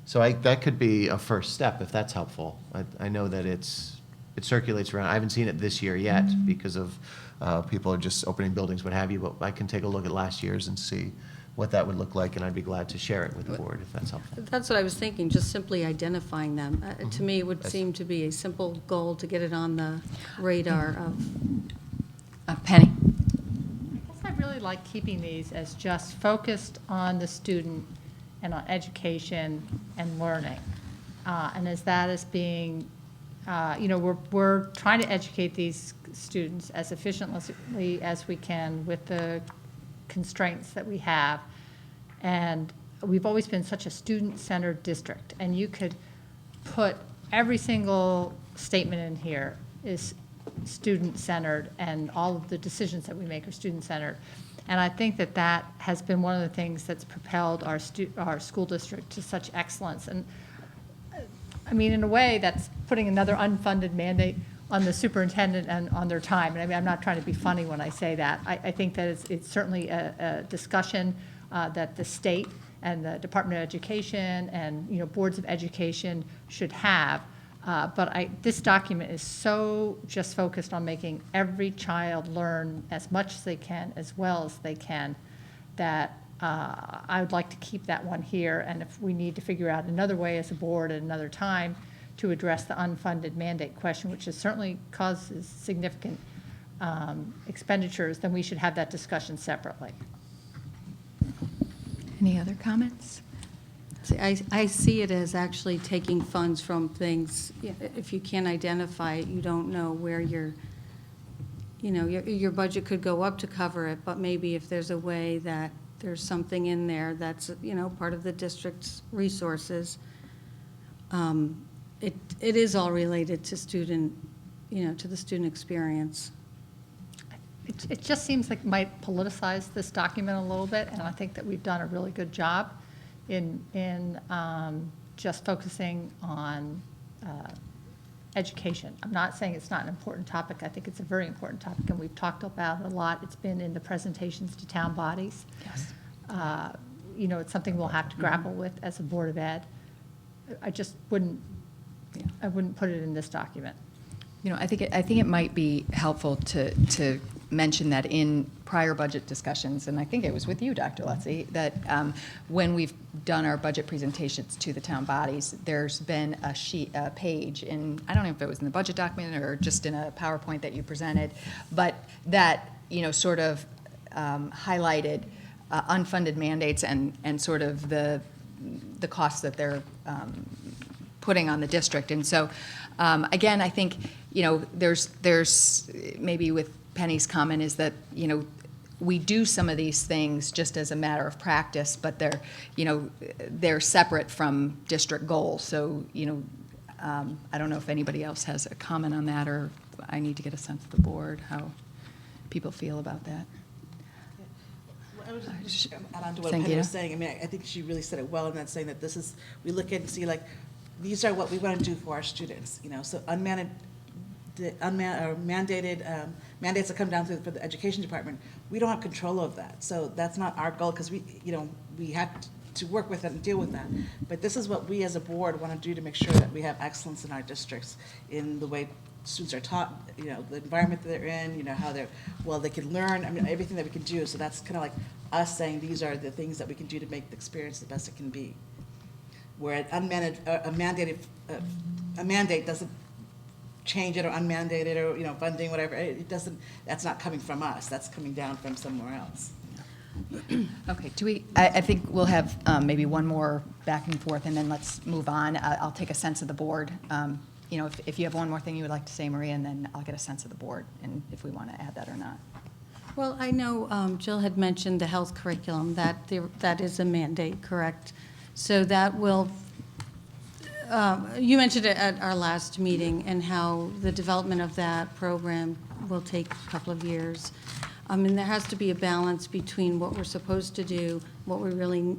So that could be a first step if that's helpful. I know that it circulates around. I haven't seen it this year yet because of people are just opening buildings, what have you, but I can take a look at last year's and see what that would look like, and I'd be glad to share it with the board if that's helpful. That's what I was thinking, just simply identifying them. To me, it would seem to be a simple goal to get it on the radar of. Penny? I guess I really like keeping these as just focused on the student and on education and learning. And as that as being, we're trying to educate these students as efficiently as we can with the constraints that we have. And we've always been such a student-centered district, and you could put every single statement in here is student-centered, and all of the decisions that we make are student-centered. And I think that has been one of the things that's propelled our school district to such excellence. And in a way, that's putting another unfunded mandate on the superintendent and on their time. And I'm not trying to be funny when I say that. I think that it's certainly a discussion that the state and the Department of Education and boards of education should have. But this document is so just focused on making every child learn as much as they can, as well as they can, that I would like to keep that one here. And if we need to figure out another way as a board at another time to address the unfunded mandate question, which certainly causes significant expenditures, then we should have that discussion separately. Any other comments? See, I see it as actually taking funds from things. If you can't identify it, you don't know where your budget could go up to cover it, but maybe if there's a way that there's something in there that's, part of the district's resources. It is all related to student, to the student experience. It just seems like it might politicize this document a little bit, and I think that we've done a really good job in just focusing on education. I'm not saying it's not an important topic. I think it's a very important topic, and we've talked about it a lot. It's been in the presentations to town bodies. Yes. It's something we'll have to grapple with as a Board of Ed. I just wouldn't, I wouldn't put it in this document. I think it might be helpful to mention that in prior budget discussions, and I think it was with you, Dr. Lutzy, that when we've done our budget presentations to the town bodies, there's been a page in, I don't know if it was in the budget document or just in a PowerPoint that you presented, but that, sort of highlighted unfunded mandates and sort of the costs that they're putting on the district. And so, again, I think, there's maybe with Penny's comment is that, we do some of these things just as a matter of practice, but they're separate from district goals. So, I don't know if anybody else has a comment on that, or I need to get a sense of the board, how people feel about that. I was just add on to what Penny was saying. I mean, I think she really said it well in that saying that this is, we look at and see like, these are what we want to do for our students, so mandated mandates that come down through for the education department, we don't have control of that. So that's not our goal, because we have to work with it and deal with that. But this is what we as a board want to do to make sure that we have excellence in our districts in the way students are taught, the environment that they're in, how they can learn, everything that we can do. So that's kind of like us saying these are the things that we can do to make the experience the best it can be. Where a mandate doesn't change it or unmandated or funding, whatever. It doesn't. That's not coming from us. That's coming down from somewhere else. Okay. I think we'll have maybe one more back and forth, and then let's move on. I'll take a sense of the board. If you have one more thing you would like to say, Maria, and then I'll get a sense of the board and if we want to add that or not. Well, I know Jill had mentioned the health curriculum, that is a mandate, correct? So that will, you mentioned it at our last meeting, and how the development of that program will take a couple of years. There has to be a balance between what we're supposed to do, what we really,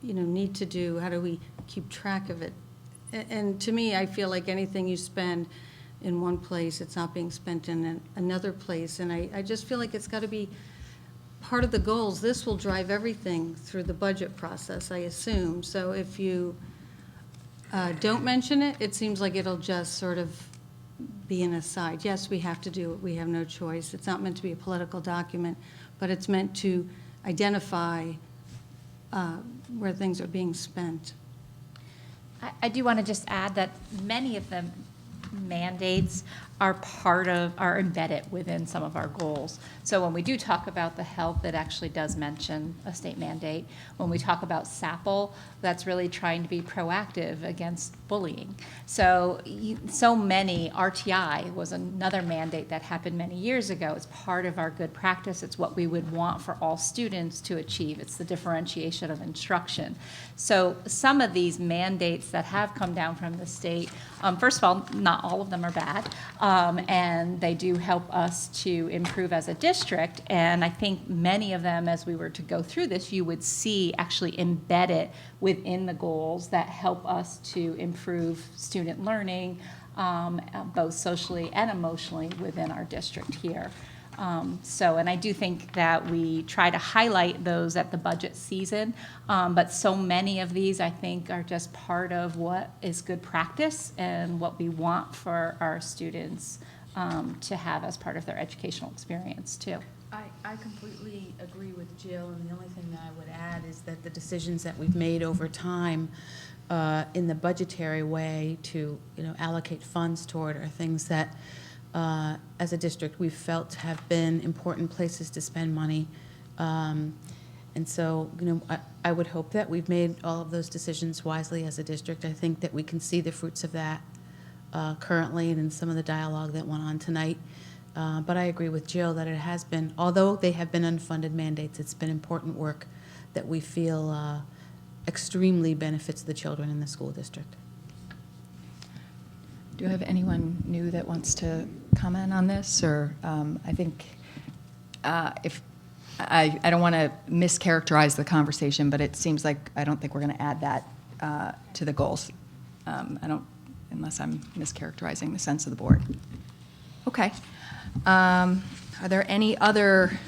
need to do, how do we keep track of it? And to me, I feel like anything you spend in one place, it's not being spent in another place, and I just feel like it's got to be part of the goals. This will drive everything through the budget process, I assume. So if you don't mention it, it seems like it'll just sort of be an aside. Yes, we have to do it. We have no choice. It's not meant to be a political document, but it's meant to identify where things are being spent. I do want to just add that many of the mandates are embedded within some of our goals. So when we do talk about the health, it actually does mention a state mandate. When we talk about SAPL, that's really trying to be proactive against bullying. So many, RTI was another mandate that happened many years ago. It's part of our good practice. It's what we would want for all students to achieve. It's the differentiation of instruction. So some of these mandates that have come down from the state, first of all, not all of them are bad. And they do help us to improve as a district. And I think many of them, as we were to go through this, you would see actually embedded within the goals that help us to improve student learning, both socially and emotionally within our district here. And I do think that we try to highlight those at the budget season, but so many of these, I think, are just part of what is good practice and what we want for our students to have as part of their educational experience, too. I completely agree with Jill, and the only thing that I would add is that the decisions that we've made over time in the budgetary way to allocate funds toward are things that as a district we've felt have been important places to spend money. And so, I would hope that we've made all of those decisions wisely as a district. I think that we can see the fruits of that currently and in some of the dialogue that went on tonight. But I agree with Jill that it has been, although they have been unfunded mandates, it's been important work that we feel extremely benefits the children in the school district. Do you have anyone new that wants to comment on this? Or I think if I don't want to mischaracterize the conversation, but it seems like I don't think we're going to add that to the goals. Unless I'm mischaracterizing the sense of the board. Okay. Are there any other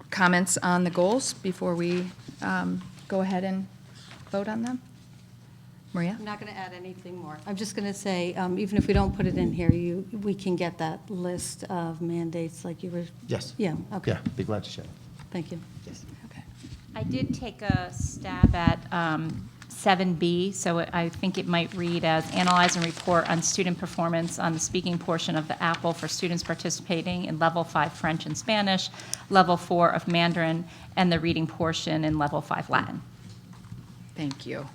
comments on the goals before we go ahead and vote on them? Maria? I'm not going to add anything more. I'm just going to say, even if we don't put it in here, we can get that list of mandates like you were. Yes. Yeah, okay. Yeah, be glad to share. Thank you. Yes. Okay. I did take a stab at 7B, so I think it might read as analyze and report on student performance on the speaking portion of the APPLE for students participating in Level 5 French and Spanish, Level 4 of Mandarin, and the reading portion in Level 5 Latin. Thank you.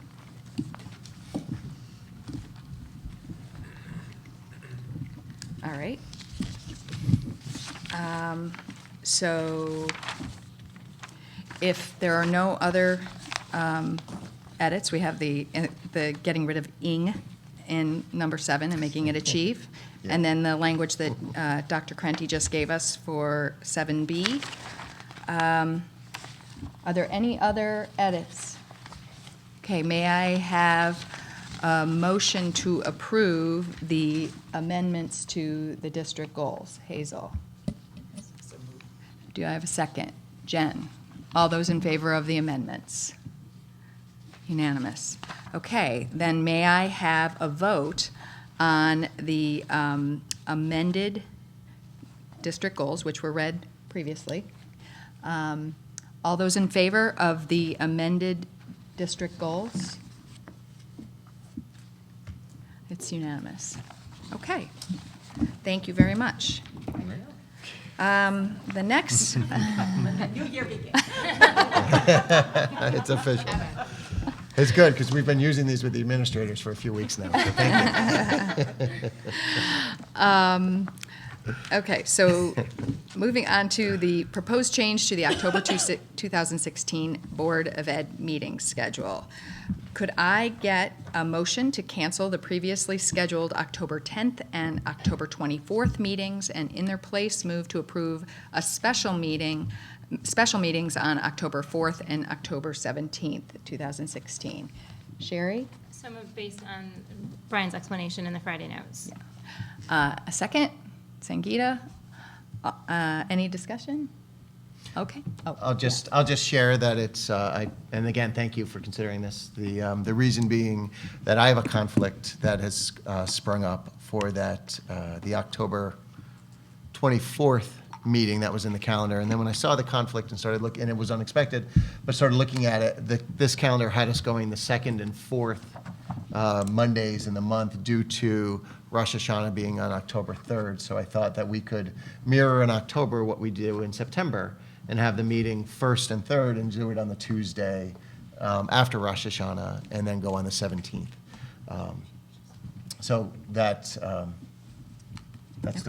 All right. So if there are no other edits, we have the getting rid of ing in number 7 and making it achieve. Yeah. And then the language that Dr. Krenti just gave us for 7B. Are there any other edits? Okay, may I have a motion to approve the amendments to the district goals? Hazel? Do I have a second? Jen? All those in favor of the amendments? Unanimous. Okay, then may I have a vote on the amended district goals, which were read previously. All those in favor of the amended district goals? It's unanimous. Okay. Thank you very much. The next. New year begins. It's official. It's good, because we've been using these with the administrators for a few weeks now, so thank you. Okay, so moving on to the proposed change to the October 2016 Board of Ed meeting schedule. Could I get a motion to cancel the previously scheduled October 10th and October 24th meetings, and in their place move to approve a special meetings on October 4th and October 17th, 2016? Sherry? So moved based on Brian's explanation in the Friday notes. A second? Sangeeta? Any discussion? Okay. Oh, I'll just share that it's, and again, thank you for considering this. The reason being that I have a conflict that has sprung up for that, the October 24th meeting that was in the calendar. And then when I saw the conflict and started looking, and it was unexpected, but started looking at it, this calendar had us going the 2nd and 4th Mondays in the month due to Rosh Hashanah being on October 3rd. So I thought that we could mirror in October what we do in September and have the meeting 1st and 3rd and do it on the Tuesday after Rosh Hashanah and then go on the 17th. So that's the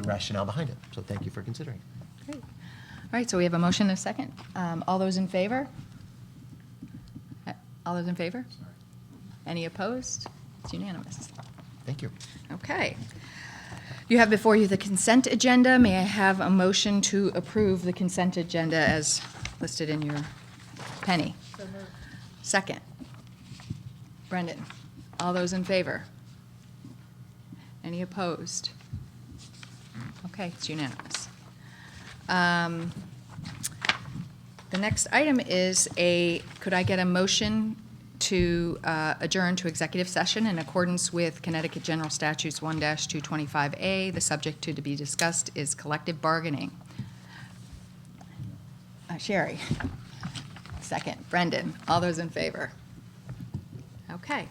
rationale behind it. So thank you for considering. Great. All right, so we have a motion and a second. All those in favor? All those in favor? Any opposed? It's unanimous. Thank you. Okay. You have before you the consent agenda. May I have a motion to approve the consent agenda as listed in your penny? Second. Brendan? All those in favor? Any opposed? Okay, it's unanimous. The next item is could I get a motion to adjourn to executive session in accordance with Connecticut General Statutes 1-225A. The subject to be discussed is collective bargaining. Sherry. Second. Brendan. All those in favor? Okay.